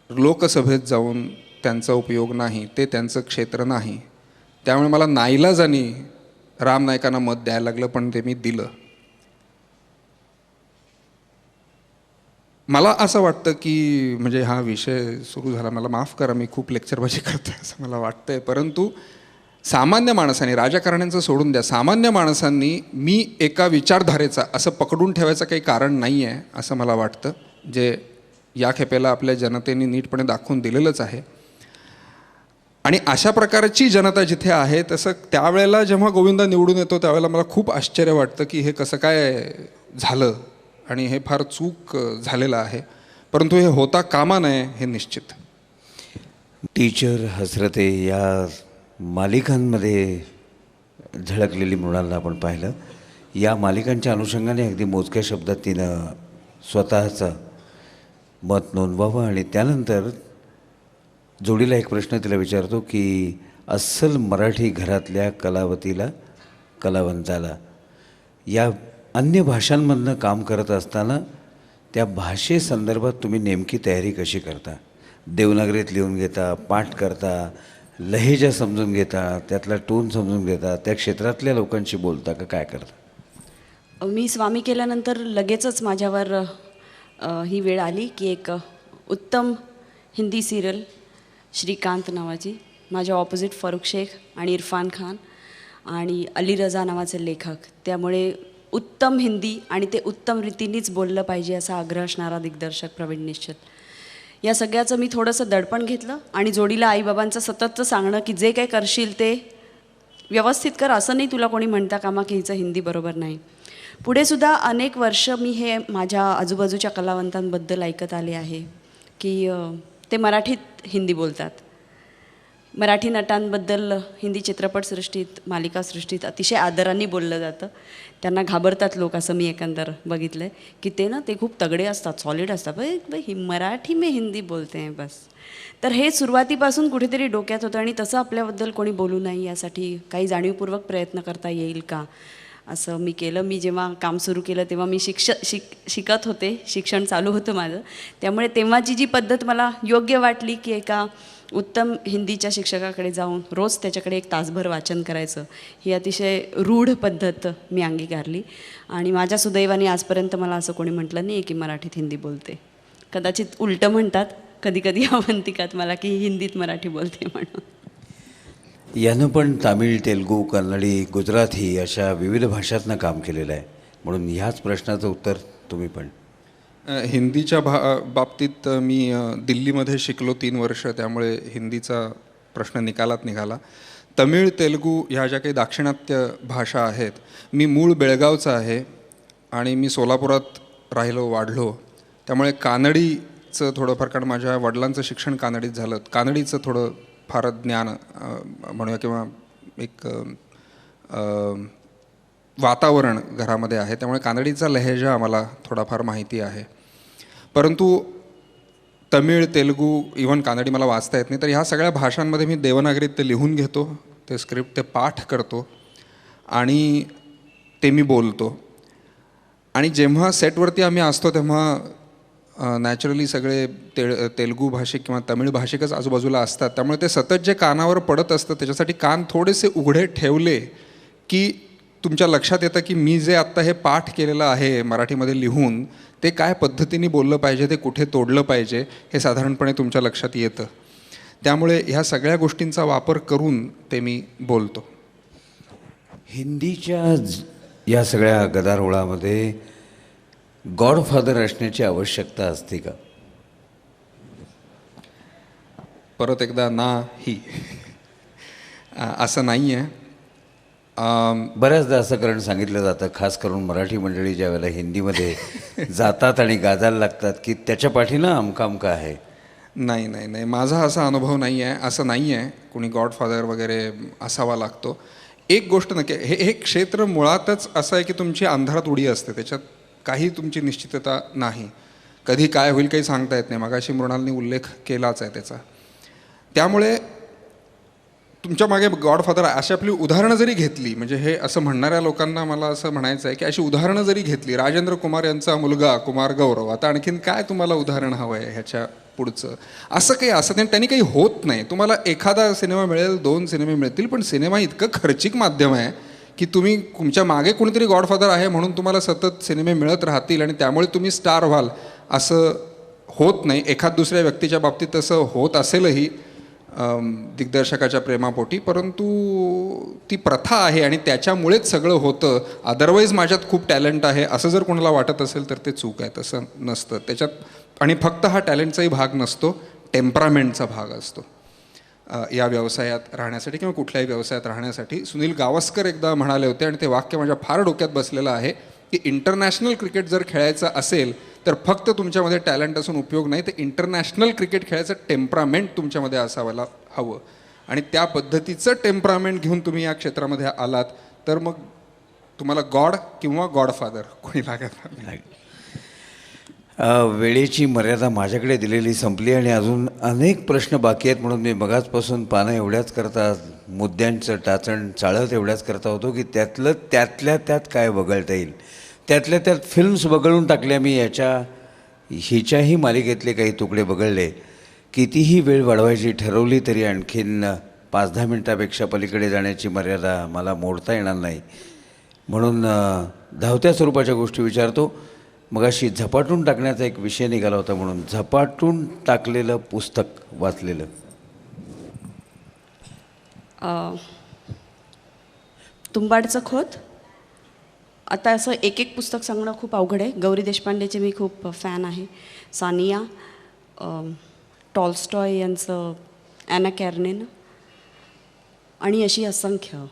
लोकसभेत जाऊन त्यांचा उपयोग नाही, ते त्यांचं क्षेत्र नाही. त्यामुळे मला नाईलाजानी राम नाईकांना मत द्यायला लागलं, पण ते मी दिलं. मला असं वाटतं की म्हणजे हा विषय सुरू झाला, मला माफ करा, मी खूप लेक्चरबाजी करतो असं मला वाटतंय, परंतु सामान्य माणसांनी, राजकारण्यांचं सोडून द्या, सामान्य माणसांनी मी एका विचारधारेचा असं पकडून ठेवायचं काही कारण नाही आहे असं मला वाटतं, जे या खेपेला आपल्या जनतेने नीटपणे दाखवून दिलेलंच आहे. आणि अशा प्रकारची जनता जिथे आहे तसं त्यावेळेला जेव्हा गोविंदा निवडून येतो त्यावेळेला मला खूप आश्चर्य वाटतं की हे कसं काय झालं आणि हे फार चूक झालेलं आहे, परंतु हे होता कामा नये हे निश्चित. टीचर, हसरते या मालिकांमध्ये झळकलेली मृणालला आपण पाहिलं. या मालिकांच्या अनुषंगाने अगदी मोजक्या शब्दात तिनं स्वतःचं मत नोंदवावं आणि त्यानंतर जोडीला एक प्रश्न तिला विचारतो की अस्सल मराठी घरातल्या कलावतीला, कलावंताला या अन्य भाषांमधनं काम करत असताना त्या भाषेसंदर्भात तुम्ही नेमकी तयारी कशी करता? देवनागरीत लिहून घेता, पाठ करता, लहेजा समजून घेता, त्यातला टोन समजून घेता, त्या क्षेत्रातल्या लोकांशी बोलता का काय करता? मी स्वामी केल्यानंतर लगेचच माझ्यावर ही वेळ आली की एक उत्तम हिंदी सिरियल श्रीकांत नावाची, माझ्या ऑपोजिट फारुख शेख आणि इरफान खान आणि अली रजा नावाचे लेखक, त्यामुळे उत्तम हिंदी आणि ते उत्तम रीतीनेच बोललं पाहिजे असा आग्रह असणारा दिग्दर्शक प्रवीण निश्चल. या सगळ्याचं मी थोडंसं दडपण घेतलं आणि जोडीला आईबाबांचं सततचं सांगणं की जे काही करशील ते व्यवस्थित कर, असं नाही तुला कोणी म्हणता कामा की हिचं हिंदी बरोबर नाही. पुढेसुद्धा अनेक वर्ष मी हे माझ्या आजूबाजूच्या कलावंतांबद्दल ऐकत आले आहे की ते मराठीत हिंदी बोलतात. मराठी नटांबद्दल हिंदी चित्रपटसृष्टीत, मालिकासृष्टीत अतिशय आदराने बोललं जातं. त्यांना घाबरतात लोक असं मी एकंदर बघितलं आहे की ते खूप तगडे असतात, सॉलिड असतात. भाई ही मराठी में हिंदी बोलते हैं बस. तर हे सुरुवातीपासून कुठेतरी डोक्यात होतं आणि तसं आपल्याबद्दल कोणी बोलू नाही यासाठी काही जाणीवपूर्वक प्रयत्न करता येईल का असं मी केलं. मी जेव्हा काम सुरू केलं तेव्हा मी शिकत होते, शिक्षण चालू होतं माझं, त्यामुळे तेव्हाची जी पद्धत मला योग्य वाटली की एका उत्तम हिंदीच्या शिक्षकाकडे जाऊन रोज त्याच्याकडे एक तासभर वाचन करायचं, ही अतिशय रूढ पद्धत मी अंगीकारली. आणि माझ्या सुदैवाने आजपर्यंत मला असं कोणी म्हटलं नाही की मराठीत हिंदी बोलते. कदाचित उलटं म्हणतात कधी कधी अवंतिकात मला की हिंदीत मराठी बोलते म्हणून. यानं पण तामिळ, तेलुगू, कन्नडी, गुजराती अशा विविध भाषातनं काम केलेलं आहे, म्हणून ह्याच प्रश्नाचं उत्तर तुम्ही पण. हिंदीच्या बाबतीत मी दिल्लीमध्ये शिकलो 3 वर्ष, त्यामुळे हिंदीचा प्रश्न निकालात निघाला. तमिळ, तेलुगू ह्या ज्या काही दाक्षिणात्य भाषा आहेत, मी मूळ बेळगावचा आहे आणि मी सोलापुरात राहिलो, वाढलो, त्यामुळे कानडीचं थोडंफार, कारण माझ्या वडिलांचं शिक्षण कानडीत झालं, कानडीचं थोडं फार ज्ञान म्हणूया किंवा एक वातावरण घरामध्ये आहे, त्यामुळे कानडीचा लहेजा आम्हाला थोडाफार माहिती आहे. परंतु तमिळ, तेलुगू, इव्हन कानडी मला वाचता येत नाही, तर ह्या सगळ्या भाषांमध्ये मी देवनागरीत ते लिहून घेतो, ते स्क्रिप्ट, ते पाठ करतो आणि ते मी बोलतो. आणि जेव्हा सेटवरती आम्ही असतो तेव्हा नॅचरली सगळे तेलुगू भाषिक किंवा तमिळ भाषिकच आजूबाजूला असतात, त्यामुळे ते सतत जे कानावर पडत असतं त्याच्यासाठी कान थोडेसे उघडे ठेवले की तुमच्या लक्षात येतं की मी जे आत्ता हे पाठ केलेलं आहे मराठीमध्ये लिहून ते काय पद्धतीने बोललं पाहिजे, ते कुठे तोडलं पाहिजे हे साधारणपणे तुमच्या लक्षात येतं. त्यामुळे ह्या सगळ्या गोष्टींचा वापर करून ते मी बोलतो. हिंदीच्या या सगळ्या गदारोळामध्ये गॉडफादर असण्याची आवश्यकता असते का? परत एकदा नाही. असं नाही आहे. बऱ्याचदा असं कारण सांगितलं जातं, खास करून मराठी मंडळी ज्या वेळेला हिंदीमध्ये जातात आणि गाजायला लागतात की त्याच्या पाठीनं अमका अमका आहे. नाही नाही नाही, माझा असा अनुभव नाही आहे. असं नाही आहे कोणी गॉडफादर वगैरे असावा लागतो. एक गोष्ट नक्की, हे क्षेत्र मुळातच असं आहे की तुमची अंधारात उडी असते, त्याच्यात काही तुमची निश्चितता नाही. कधी काय होईल काही सांगता येत नाही. मगाशी मृणालनी उल्लेख केलाच आहे त्याचा. त्यामुळे तुमच्या मागे गॉडफादर अशी आपली उदाहरणं जरी घेतली, म्हणजे हे असं म्हणणाऱ्या लोकांना मला असं म्हणायचं आहे की अशी उदाहरणं जरी घेतली, राजेंद्र कुमार यांचा मुलगा कुमार गौरव, आता आणखीन काय तुम्हाला उदाहरण हवं आहे ह्याच्या पुढचं? असं काही असं त्यांनी काही होत नाही. तुम्हाला एखादा सिनेमा मिळेल, 2 सिनेमे मिळतील, पण सिनेमा इतकं खर्चिक माध्यम आहे की तुम्ही तुमच्या मागे कोणीतरी गॉडफादर आहे म्हणून तुम्हाला सतत सिनेमे मिळत राहतील आणि त्यामुळे तुम्ही स्टार व्हाल असं होत नाही. एखाद दुसऱ्या व्यक्तीच्या बाबतीत तसं होत असेलही दिग्दर्शकाच्या प्रेमापोटी, परंतु ती प्रथा आहे आणि त्याच्यामुळेच सगळं होतं. अदरवाईज माझ्यात खूप टॅलेंट आहे असं जर कोणाला वाटत असेल तर ते चूक आहे. तसं नसतं त्याच्यात. आणि फक्त हा टॅलेंटचाही भाग नसतो, टेम्परामेंटचा भाग असतो या व्यवसायात राहण्यासाठी किंवा कुठल्याही व्यवसायात राहण्यासाठी. सुनील गावस्कर एकदा म्हणाले होते आणि ते वाक्य माझ्या फार डोक्यात बसलेलं आहे की इंटरनॅशनल क्रिकेट जर खेळायचं असेल तर फक्त तुमच्यामध्ये टॅलेंट असून उपयोग नाही, तर इंटरनॅशनल क्रिकेट खेळायचं टेम्परामेंट तुमच्यामध्ये असायला हवं. आणि त्या पद्धतीचं टेम्परामेंट घेऊन तुम्ही या क्षेत्रामध्ये आलात तर मग तुम्हाला गॉड किंवा गॉडफादर कोणी लागत नाही. वेळेची मर्यादा माझ्याकडे दिलेली संपली आणि अजून अनेक प्रश्न बाकी आहेत, म्हणून मी मगाचपासून पानं एवढ्याच करता, मुद्द्यांचं टाचण चाळत एवढ्याच करता होतो की त्यातल्या त्यात काय वगळता येईल. त्यातल्या त्यात फिल्म्स वगळून टाकल्या मी. हिच्याही मालिकेतले काही तुकडे वगळले. कितीही वेळ वाढवायची ठरवली तरी आणखीन 5-10 मिनटापेक्षा पलीकडे जाण्याची मर्यादा मला मोडता येणार नाही. म्हणून धावत्या स्वरूपाच्या गोष्टी विचारतो. मगाशी झपाटून टाकण्याचा एक विषय निघाला होता, म्हणून झपाटून टाकलेलं पुस्तक वाचलेलं. तुंबाडचं खोत. आता असं एक एक पुस्तक सांगणं खूप अवघड आहे. गौरी देशपांडेचे मी खूप फॅन आहे. सानिया, टॉल्स्टॉय यांचं ॲना कॅरनेन आणि अशी असंख्य.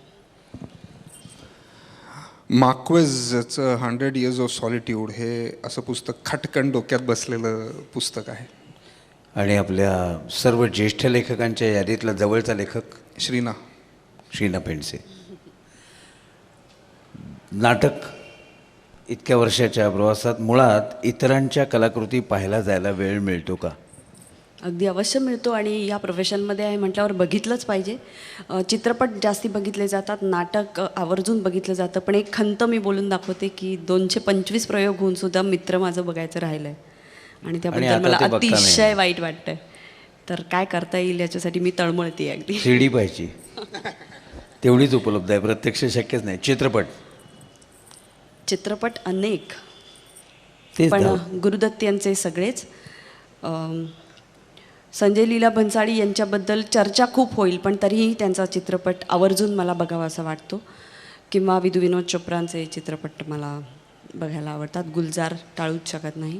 मार्क्वेजचं 100 Years of Solitude हे असं पुस्तक खटकन डोक्यात बसलेलं पुस्तक आहे. आणि आपल्या सर्व ज्येष्ठ लेखकांच्या यादीतला जवळचा लेखक श्रीना पेंडसे. नाटक इतक्या वर्षाच्या प्रवासात मुळात इतरांच्या कलाकृती पाहायला जायला वेळ मिळतो का? अगदी अवश्य मिळतो आणि या प्रोफेशनमध्ये आहे म्हटल्यावर बघितलंच पाहिजे. चित्रपट जास्ती बघितले जातात, नाटक आवर्जून बघितलं जातं. पण एक खंत मी बोलून दाखवते की 225 प्रयोग होऊन सुद्धा मित्र माझं बघायचं राहिलं आहे आणि त्याबद्दल मला अतिशय वाईट वाटतं आहे. तर काय करता येईल याच्यासाठी मी तळमळते अगदी. CD पाहिजे तेवढीच उपलब्ध आहे, प्रत्यक्ष शक्यच नाही. चित्रपट अनेक, तेच पण धाव. गुरुदत्त यांचे सगळेच. संजय लीला भन्साळी यांच्याबद्दल चर्चा खूप होईल, पण तरीही त्यांचा चित्रपट आवर्जून मला बघावा असा वाटतो. किंवा विनोद चोप्रांचे चित्रपट मला बघायला आवडतात. गुलजार टाळूच शकत नाही.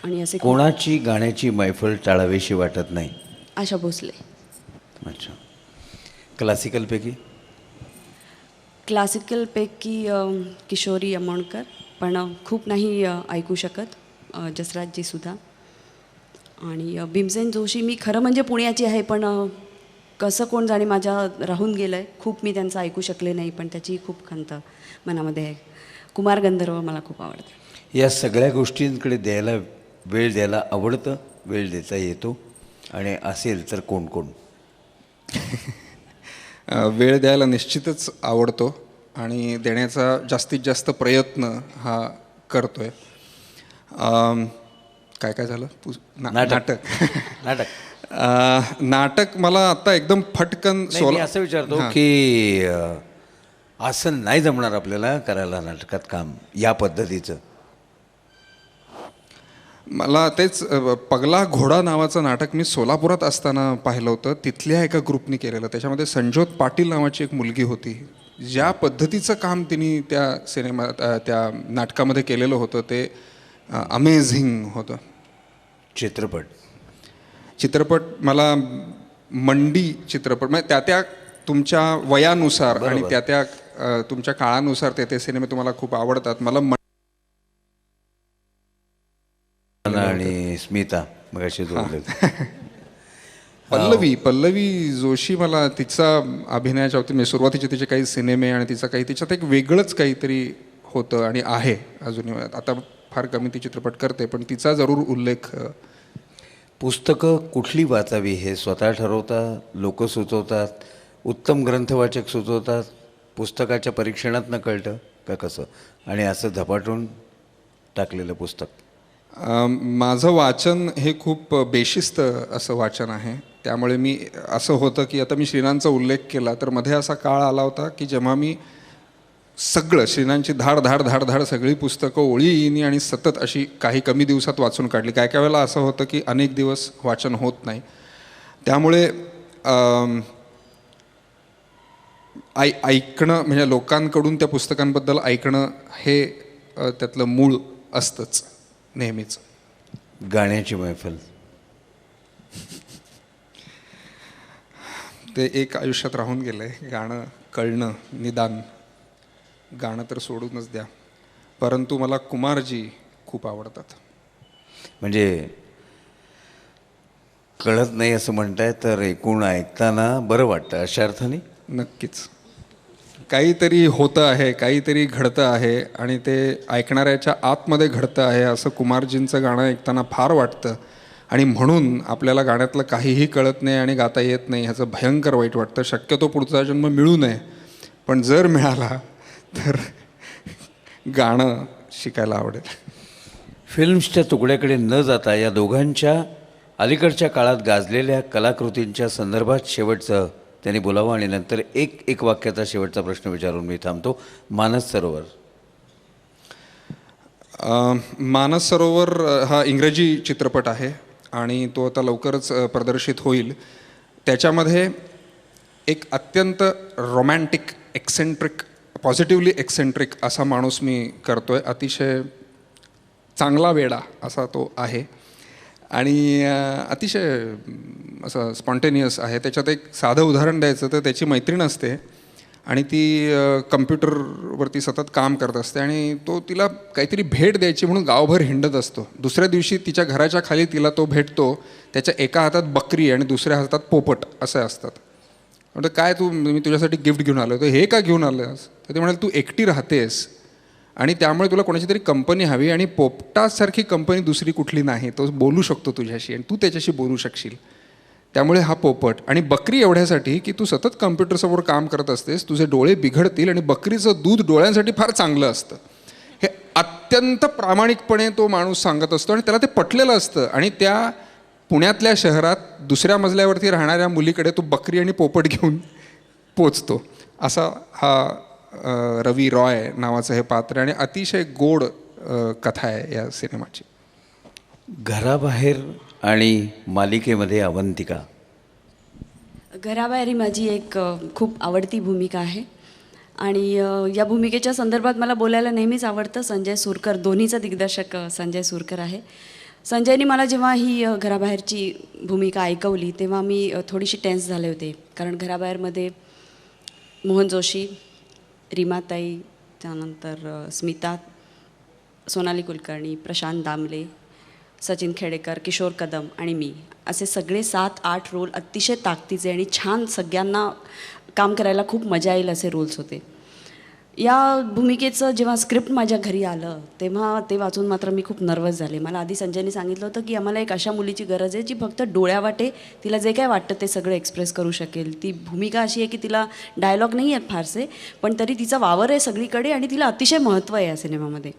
आणि असे कोणाची गाण्याची मैफल टाळावीशी वाटत नाही? आशा भोसले. अच्छा. क्लासिकलपैकी किशोरी अमोणकर, पण खूप नाही ऐकू शकत. जसराजजी सुद्धा. आणि भीमसेन जोशी मी खरं म्हणजे पुण्याची आहे, पण कसं कोण जाणे माझ्या राहून गेलं आहे. खूप मी त्यांचं ऐकू शकले नाही, पण त्याची खूप खंत मनामध्ये आहे. कुमार गंधर्व मला खूप आवडतं. या सगळ्या गोष्टींकडे वेळ द्यायला आवडतं, वेळ देता येतो, आणि असेल तर कोण कोण? वेळ द्यायला निश्चितच आवडतो आणि देण्याचा जास्तीत जास्त प्रयत्न हा करतो आहे. काय काय झालं नाटक. नाटक नाटक मला आता एकदम फटकन नाही, मी असं विचारतो की असं नाही जमणार आपल्याला करायला नाटकात काम या पद्धतीचं. मला तेच पगला घोडा नावाचं नाटक मी सोलापुरात असताना पाहिलं होतं. तिथल्या एका ग्रुपनी केलेलं. त्याच्यामध्ये संजोत पाटील नावाची एक मुलगी होती. ज्या पद्धतीचं काम तिने त्या सिनेमात त्या नाटकामध्ये केलेलं होतं ते अमेझिंग होतं. चित्रपट मला मंडी चित्रपट म्हणजे त्या तुमच्या वयानुसार आणि त्या तुमच्या काळानुसार ते सिनेमे तुम्हाला खूप आवडतात. मला आणि स्मिता मग अशी जोडले. पल्लवी जोशी मला तिचा अभिनयाच्या बाबतीत म्हणजे सुरुवातीचे तिचे काही सिनेमे आणि तिचं काही तिच्यात एक वेगळंच काहीतरी होतं आणि आहे अजूनही. आता फार कमी ती चित्रपट करते पण तिचा जरूर उल्लेख. पुस्तकं कुठली वाचावी हे स्वतः ठरवतात, लोक सुचवतात, उत्तम ग्रंथवाचक सुचवतात, पुस्तकाच्या परीक्षणात कळतं का कसं, आणि असं झपाटून टाकलेलं पुस्तक? माझं वाचन हे खूप बेशिस्त असं वाचन आहे. त्यामुळे मी असं होतं की आता मी श्रीनांचा उल्लेख केला तर मध्ये असा काळ आला होता की जेव्हा मी सगळं श्रीनांची धाड सगळी पुस्तकं ओळीनी आणि सतत अशी काही कमी दिवसात वाचून काढली. काय काय वेळेला असं होतं की अनेक दिवस वाचन होत नाही. त्यामुळे ऐकणं म्हणजे लोकांकडून त्या पुस्तकांबद्दल ऐकणं हे त्यातलं मूळ असतंच नेहमीच. गाण्याची मैफल ते एक आयुष्यात राहून गेलंय. गाणं कळणं निदान. गाणं तर सोडूनच द्या. परंतु मला कुमारजी खूप आवडतात. म्हणजे कळत नाही असं म्हणताय तर एकूण ऐकताना बरं वाटतं अशा अर्थाने? नक्कीच. काहीतरी होतं आहे, काहीतरी घडतं आहे आणि ते ऐकणाऱ्याच्या आतमध्ये घडतं आहे असं कुमारजींचं गाणं ऐकताना फार वाटतं. आणि म्हणून आपल्याला गाण्यातलं काहीही कळत नाही आणि गाता येत नाही ह्याचं भयंकर वाईट वाटतं. शक्यतो पुढचा जन्म मिळू नये, पण जर मिळाला तर गाणं शिकायला आवडेल. फिल्म्सच्या तुकड्याकडे न जाता या दोघांच्या अलीकडच्या काळात गाजलेल्या कलाकृतींच्या संदर्भात शेवटचं त्यांनी बोलावं आणि नंतर एक वाक्याचा शेवटचा प्रश्न विचारून मी थांबतो. मानस सरोवर. मानस सरोवर हा इंग्रजी चित्रपट आहे आणि तो आता लवकरच प्रदर्शित होईल. त्याच्यामध्ये एक अत्यंत रोमॅन्टिक एक्सेंट्रिक पॉझिटिव्हली एक्सेंट्रिक असा माणूस मी करतोय. अतिशय चांगला वेडा असा तो आहे आणि अतिशय असं स्पॉन्टेनियस आहे. त्याच्यात एक साधं उदाहरण द्यायचं तर त्याची मैत्रीण असते आणि ती कम्प्युटरवरती सतत काम करत असते आणि तो तिला काहीतरी भेट द्यायची म्हणून गावभर हिंडत असतो. दुसऱ्या दिवशी तिच्या घराच्या खाली तिला तो भेटतो. त्याच्या एका हातात बकरी आणि दुसऱ्या हातात पोपट असे असतात. म्हणजे काय मी तुझ्यासाठी गिफ्ट घेऊन आलो. तर हे का घेऊन आलोस? तर ते म्हणाले तू एकटी राहतेस आणि त्यामुळे तुला कोणाची तरी कंपनी हवी आणि पोपटासारखी कंपनी दुसरी कुठली नाही. तो बोलू शकतो तुझ्याशी आणि तू त्याच्याशी बोलू शकशील. त्यामुळे हा पोपट आणि बकरी एवढ्यासाठी की तू सतत कम्प्युटरसमोर काम करत असतेस, तुझे डोळे बिघडतील आणि बकरीचं दूध डोळ्यांसाठी फार चांगलं असतं. हे अत्यंत प्रामाणिकपणे तो माणूस सांगत असतो आणि त्याला ते पटलेलं असतं. आणि त्या पुण्यातल्या शहरात दुसऱ्या मजल्यावरती राहणाऱ्या मुलीकडे तो बकरी आणि पोपट घेऊन पोचतो. असा हा रवी रॉय नावाचं हे पात्र आणि अतिशय गोड कथा आहे या सिनेमाची. घराबाहेर आणि मालिकेमध्ये अवंतिका. घराबाहेर ही माझी एक खूप आवडती भूमिका आहे आणि या भूमिकेच्या संदर्भात मला बोलायला नेहमीच आवडतं. संजय सुरकर, दोन्हीचा दिग्दर्शक संजय सुरकर आहे. संजयनी मला जेव्हा ही घराबाहेरची भूमिका ऐकवली तेव्हा मी थोडीशी टेन्स झाले होते. कारण घराबाहेरमध्ये मोहन जोशी, रीमाताई, त्यानंतर स्मिता, सोनाली कुलकर्णी, प्रशांत दामले, सचिन खेडेकर, किशोर कदम आणि मी असे सगळे 7-8 रोल अतिशय ताकदीचे आणि छान सगळ्यांना काम करायला खूप मजा येईल असे रोल्स होते. या भूमिकेचं जेव्हा स्क्रिप्ट माझ्या घरी आलं तेव्हा ते वाचून मात्र मी खूप नर्वस झाले. मला आधी संजयने सांगितलं होतं की आम्हाला एक अशा मुलीची गरज आहे जी फक्त डोळ्यावाटे तिला जे काय वाटतं ते सगळं एक्सप्रेस करू शकेल. ती भूमिका अशी आहे की तिला डायलॉग नाही आहेत फारसे, पण तरी तिचा वावर आहे सगळीकडे आणि तिला अतिशय महत्त्व आहे या सिनेमामध्ये.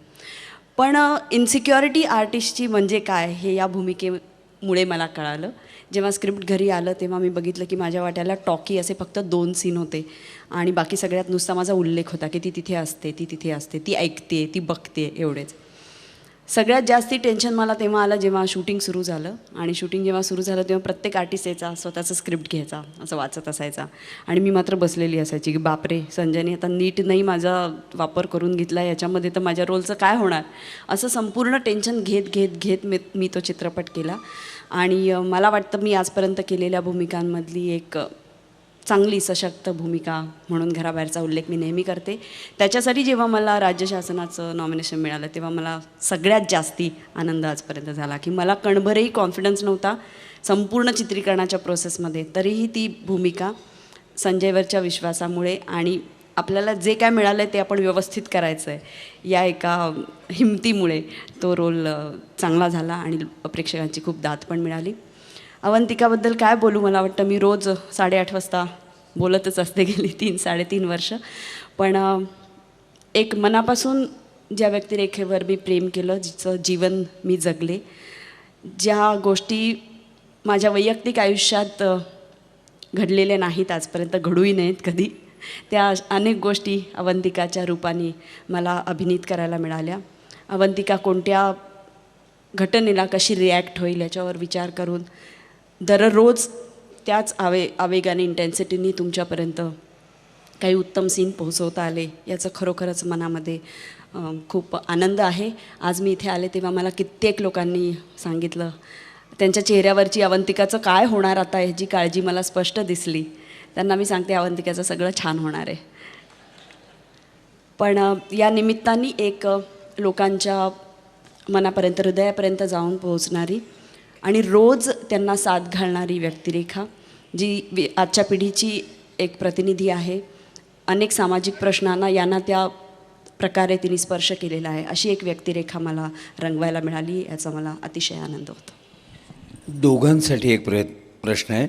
पण इन्सिक्युरिटी आर्टिस्टची म्हणजे काय हे या भूमिकेमुळे मला कळालं. जेव्हा स्क्रिप्ट घरी आलं तेव्हा मी बघितलं की माझ्या वाट्याला टॉकी असे फक्त 2 सीन होते आणि बाकी सगळ्यात नुसता माझा उल्लेख होता की ती तिथे असते, ती तिथे असते, ती ऐकते, ती बघते, एवढेच. सगळ्यात जास्ती टेन्शन मला तेव्हा आलं जेव्हा शूटिंग सुरू झालं. आणि शूटिंग जेव्हा सुरू झालं तेव्हा प्रत्येक आर्टिस्ट यायचा, स्वतःचं स्क्रिप्ट घ्यायचा, असं वाचत असायचा आणि मी मात्र बसलेली असायची की बापरे, संजयने आता नीट नाही माझा वापर करून घेतला, याच्यामध्ये तर माझ्या रोलचं काय होणार, असं संपूर्ण टेन्शन घेत घेत घेत मी तो चित्रपट केला. आणि मला वाटतं मी आजपर्यंत केलेल्या भूमिकांमधली एक चांगली सशक्त भूमिका म्हणून घराबाहेरचा उल्लेख मी नेहमी करते. त्याच्यासाठी जेव्हा मला राज्य शासनाचं नॉमिनेशन मिळालं तेव्हा मला सगळ्यात जास्ती आनंद आजपर्यंत झाला की मला कणभरही कॉन्फिडन्स नव्हता संपूर्ण चित्रीकरणाच्या प्रोसेसमध्ये, तरीही ती भूमिका संजयवरच्या विश्वासामुळे आणि आपल्याला जे काय मिळालं आहे ते आपण व्यवस्थित करायचं आहे या एका हिमतीमुळे तो रोल चांगला झाला आणि प्रेक्षकांची खूप दाद पण मिळाली. अवंतिकाबद्दल काय बोलू, मला वाटतं मी रोज 8:30 वाजता बोलतच असते गेली 3-3.5 वर्ष. पण एक मनापासून ज्या व्यक्तिरेखेवर मी प्रेम केलं, जिचं जीवन मी जगले, ज्या गोष्टी माझ्या वैयक्तिक आयुष्यात घडलेल्या नाहीत आजपर्यंत, घडूही नाहीत कधी, त्या अनेक गोष्टी अवंतिकाच्या रूपाने मला अभिनीत करायला मिळाल्या. अवंतिका कोणत्या घटनेला कशी रिॲक्ट होईल याच्यावर विचार करून दररोज त्याच आवेगाने इंटेन्सिटीनी तुमच्यापर्यंत काही उत्तम सीन पोहोचवता आले याचं खरोखरच मनामध्ये खूप आनंद आहे. आज मी इथे आले तेव्हा मला कित्येक लोकांनी सांगितलं, त्यांच्या चेहऱ्यावरची अवंतिकाचं काय होणार आता ह्याची काळजी मला स्पष्ट दिसली. त्यांना मी सांगते अवंतिकाचं सगळं छान होणार आहे. पण या निमित्ताने एक लोकांच्या मनापर्यंत, हृदयापर्यंत जाऊन पोहोचणारी आणि रोज त्यांना साथ घालणारी व्यक्तिरेखा, जी आजच्या पिढीची एक प्रतिनिधी आहे. अनेक सामाजिक प्रश्नांना यांना त्या प्रकारे तिने स्पर्श केलेला आहे, अशी एक व्यक्तिरेखा मला रंगवायला मिळाली, याचा मला अतिशय आनंद होतो. दोघांसाठी एक प्रश्न आहे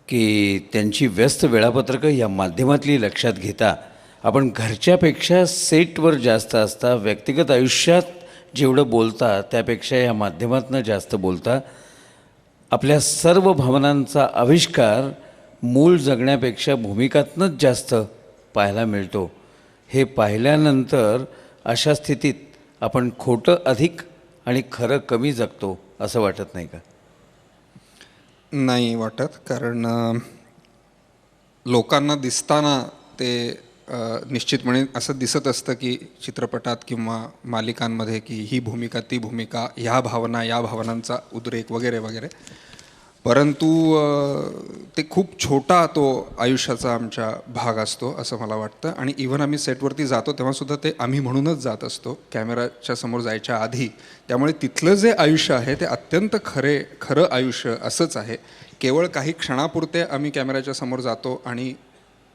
की त्यांची व्यस्त वेळापत्रकं या माध्यमातली लक्षात घेता आपण घरच्यापेक्षा सेटवर जास्त असता, व्यक्तिगत आयुष्यात जेवढं बोलता त्यापेक्षा या माध्यमातून जास्त बोलता, आपल्या सर्व भावनांचा आविष्कार मूळ जगण्यापेक्षा भूमिकातनंच जास्त पाहायला मिळतो. हे पाहिल्यानंतर अशा स्थितीत आपण खोटं अधिक आणि खरं कमी जगतो असं वाटत नाही का? नाही वाटत, कारण लोकांना दिसताना ते निश्चितपणे असं दिसत असतं की चित्रपटात किंवा मालिकांमध्ये की ही भूमिका, ती भूमिका, ह्या भावना, या भावनांचा उद्रेक वगैरे वगैरे, परंतु ते खूप छोटा तो आयुष्याचा आमच्या भाग असतो असं मला वाटतं. आणि इव्हन आम्ही सेटवरती जातो तेव्हासुद्धा ते आम्ही म्हणूनच जात असतो कॅमेराच्या समोर जायच्या आधी. त्यामुळे तिथलं जे आयुष्य आहे ते अत्यंत खरं आयुष्य असंच आहे. केवळ काही क्षणापुरते आम्ही कॅमेऱ्याच्या समोर जातो आणि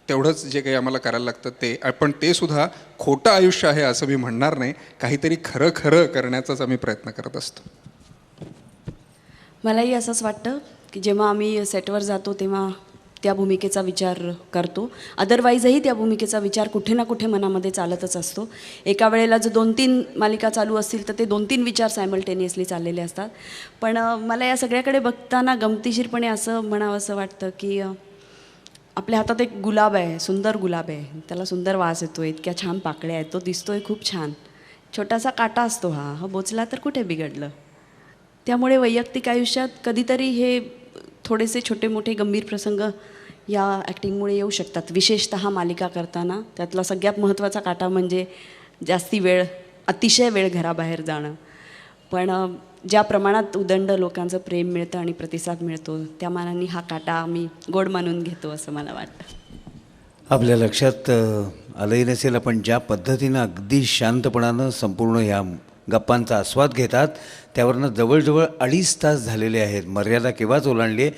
तेवढंच जे काही आम्हाला करायला लागतं ते, पण ते सुद्धा खोटं आयुष्य आहे असं मी म्हणणार नाही. काहीतरी खरं करण्याचाच आम्ही प्रयत्न करत असतो. मलाही असंच वाटतं की जेव्हा आम्ही सेटवर जातो तेव्हा त्या भूमिकेचा विचार करतो, अदरवाईजही त्या भूमिकेचा विचार कुठे ना कुठे मनामध्ये चालतच असतो. एका वेळेला जर 2-3 मालिका चालू असतील तर ते 2-3 विचार सायमल्टेनियसली चाललेले असतात. पण मला या सगळ्याकडे बघताना गमतीशीरपणे असं म्हणावं असं वाटतं की आपल्या हातात एक गुलाब आहे, सुंदर गुलाब आहे, त्याला सुंदर वास येतो, इतक्या छान पाकळ्या आहेत, तो दिसतोय खूप छान, छोटासा काटा असतो हा बोचला तर कुठे बिघडलं. त्यामुळे वैयक्तिक आयुष्यात कधीतरी हे थोडेसे छोटे मोठे गंभीर प्रसंग या ॲक्टिंगमुळे येऊ शकतात, विशेषतः मालिका करताना. त्यातला सगळ्यात महत्त्वाचा काटा म्हणजे अतिशय वेळ घराबाहेर जाणं. पण ज्या प्रमाणात उदंड लोकांचं प्रेम मिळतं आणि प्रतिसाद मिळतो त्या मानाने हा काटा आम्ही गोड मानून घेतो असं मला वाटतं. आपल्या लक्षात आलंही नसेल आपण ज्या पद्धतीनं अगदी शांतपणानं संपूर्ण ह्या गप्पांचा आस्वाद घेतात त्यावरनं जवळजवळ 2.5 तास झालेले आहेत. मर्यादा केव्हाच ओलांडली आहे.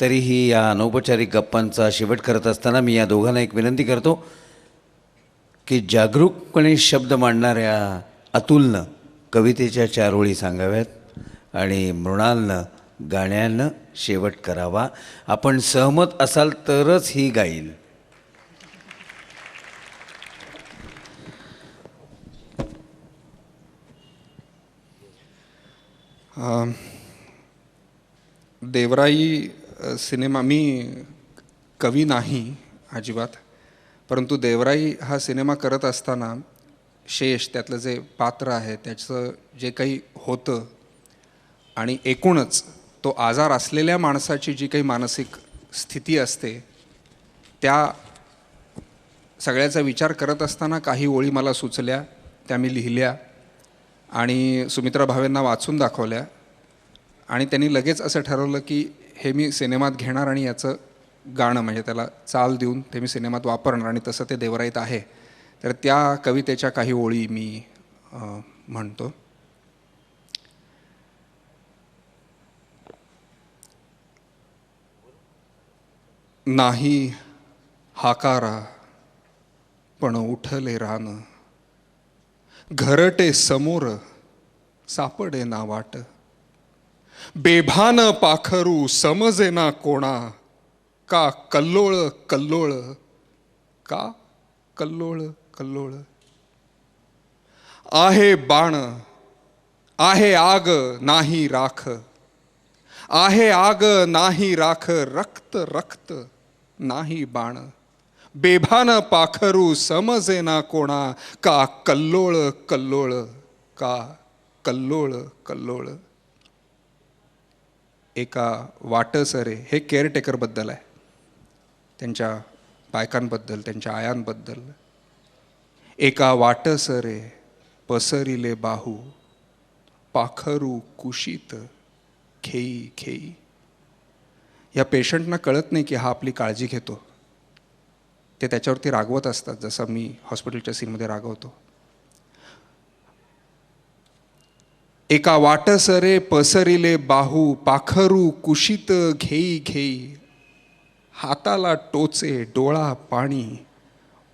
तरीही या अनौपचारिक गप्पांचा शेवट करत असताना मी या दोघांना एक विनंती करतो की जागरूकपणे शब्द मांडणाऱ्या अतुलनं कवितेच्या 4 ओळी सांगाव्यात आणि मृणालनं गाण्यानं शेवट करावा. आपण सहमत असाल तरच ही गाईल. देवराई सिनेमा, मी कवी नाही अजिबात, परंतु देवराई हा सिनेमा करत असताना शेष त्यातलं जे पात्र आहे त्याचं जे काही होतं आणि एकूणच तो आजार असलेल्या माणसाची जी काही मानसिक स्थिती असते त्या सगळ्याचा विचार करत असताना काही ओळी मला सुचल्या, त्या मी लिहिल्या आणि सुमित्रा भावेंना वाचून दाखवल्या आणि त्यांनी लगेच असं ठरवलं की हे मी सिनेमात घेणार आणि याचं गाणं म्हणजे त्याला चाल देऊन ते मी सिनेमात वापरणार आणि तसं ते देवराईत आहे. तर त्या कवितेच्या काही ओळी मी म्हणतो. नाही हाकारा पण उठले रान, घरटे समोर सापडे ना वाट, बेभान पाखरू समजे ना कोणा, का कल्लोळ कल्लोळ, का कल्लोळ कल्लोळ. आहे बाण आहे आग नाही राख, आहे आग नाही राख, रक्त रक्त नाही बाण, बेभान पाखरू समजे ना कोणा, का कल्लोळ कल्लोळ, का कल्लोळ कल्लोळ. एका वाटसरे, हे केअरटेकरबद्दल आहे, त्यांच्या बायकांबद्दल, त्यांच्या आयांबद्दल. एका वाटसरे पसरिले बाहू, पाखरू कुशीत खेई खेई. या पेशंटना कळत नाही की हा आपली काळजी घेतो, ते त्याच्यावरती रागवत असतात, जसं मी हॉस्पिटलच्या सीनमध्ये रागवतो. एका वाटसरे पसरिले बाहू, पाखरू कुशीत घेई घेई, हाताला टोचे डोळा पाणी,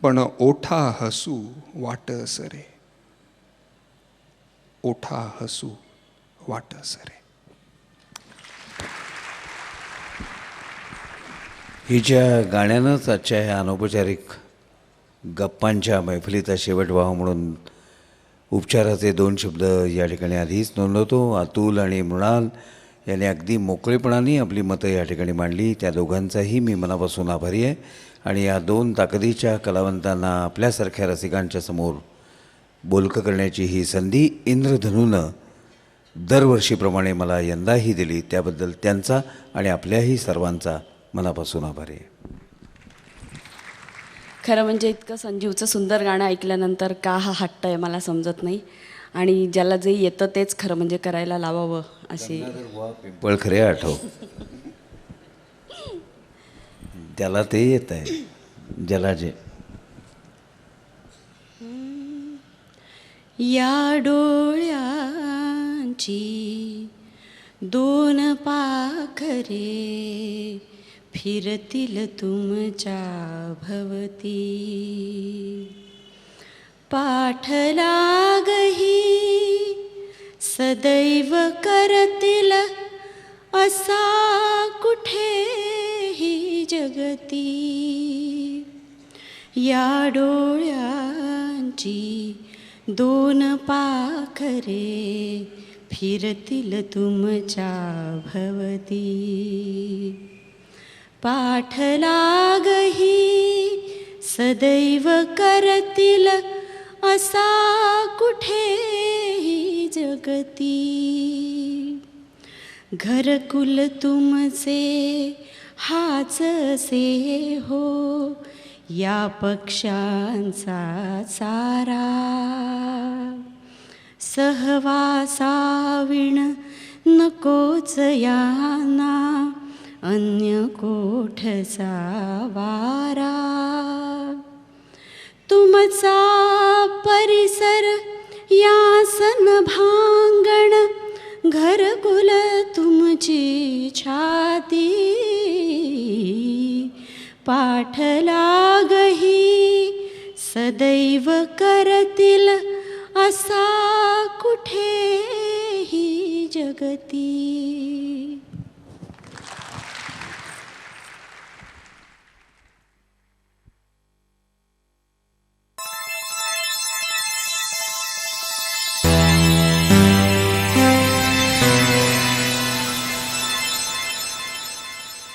पण ओठा हसू वाटसरे, ओठा हसू वाटसरे. हिच्या गाण्यानंच आजच्या ह्या अनौपचारिक गप्पांच्या मैफिलीचा शेवट व्हावा म्हणून उपचाराचे 2 शब्द या ठिकाणी आधीच नोंदवतो. अतुल आणि मृणाल यांनी अगदी मोकळेपणाने आपली मतं या ठिकाणी मांडली, त्या दोघांचाही मी मनापासून आभारी आहे. आणि या 2 ताकदीच्या कलावंतांना आपल्यासारख्या रसिकांच्या समोर बोलकं करण्याची ही संधी इंद्रधनूनं दरवर्षीप्रमाणे मला यंदाही दिली, त्याबद्दल त्यांचा आणि आपल्याही सर्वांचा मनापासून आभारी आहे. खरं म्हणजे इतकं संजीवचं सुंदर गाणं ऐकल्यानंतर का हा हट्ट आहे मला समजत नाही. आणि ज्याला जे येतं तेच खरं म्हणजे करायला लावावं अशी. पिंपळ खरे आठव, त्याला ते येत आहे ज्याला जे. या डोळ्यांची 2 पाखरे फिरतील तुमच्या भवती, पाठलागही सदैव करतील असा कुठेही जगती. या डोळ्यांची 2 पाखरे फिरतील तुमच्या भवती, पाठलागही सदैव करतील असा कुठेही जगती. घरकुल तुमचे हाच असे हो, या पक्ष्यांचा चारा, सहवासाविण नकोच यांना अन्य कोठचा वारा. तुमचा परिसर यासन भांगण, घरकुल तुमची छाती, पाठलागही सदैव करतील असा कुठेही जगती.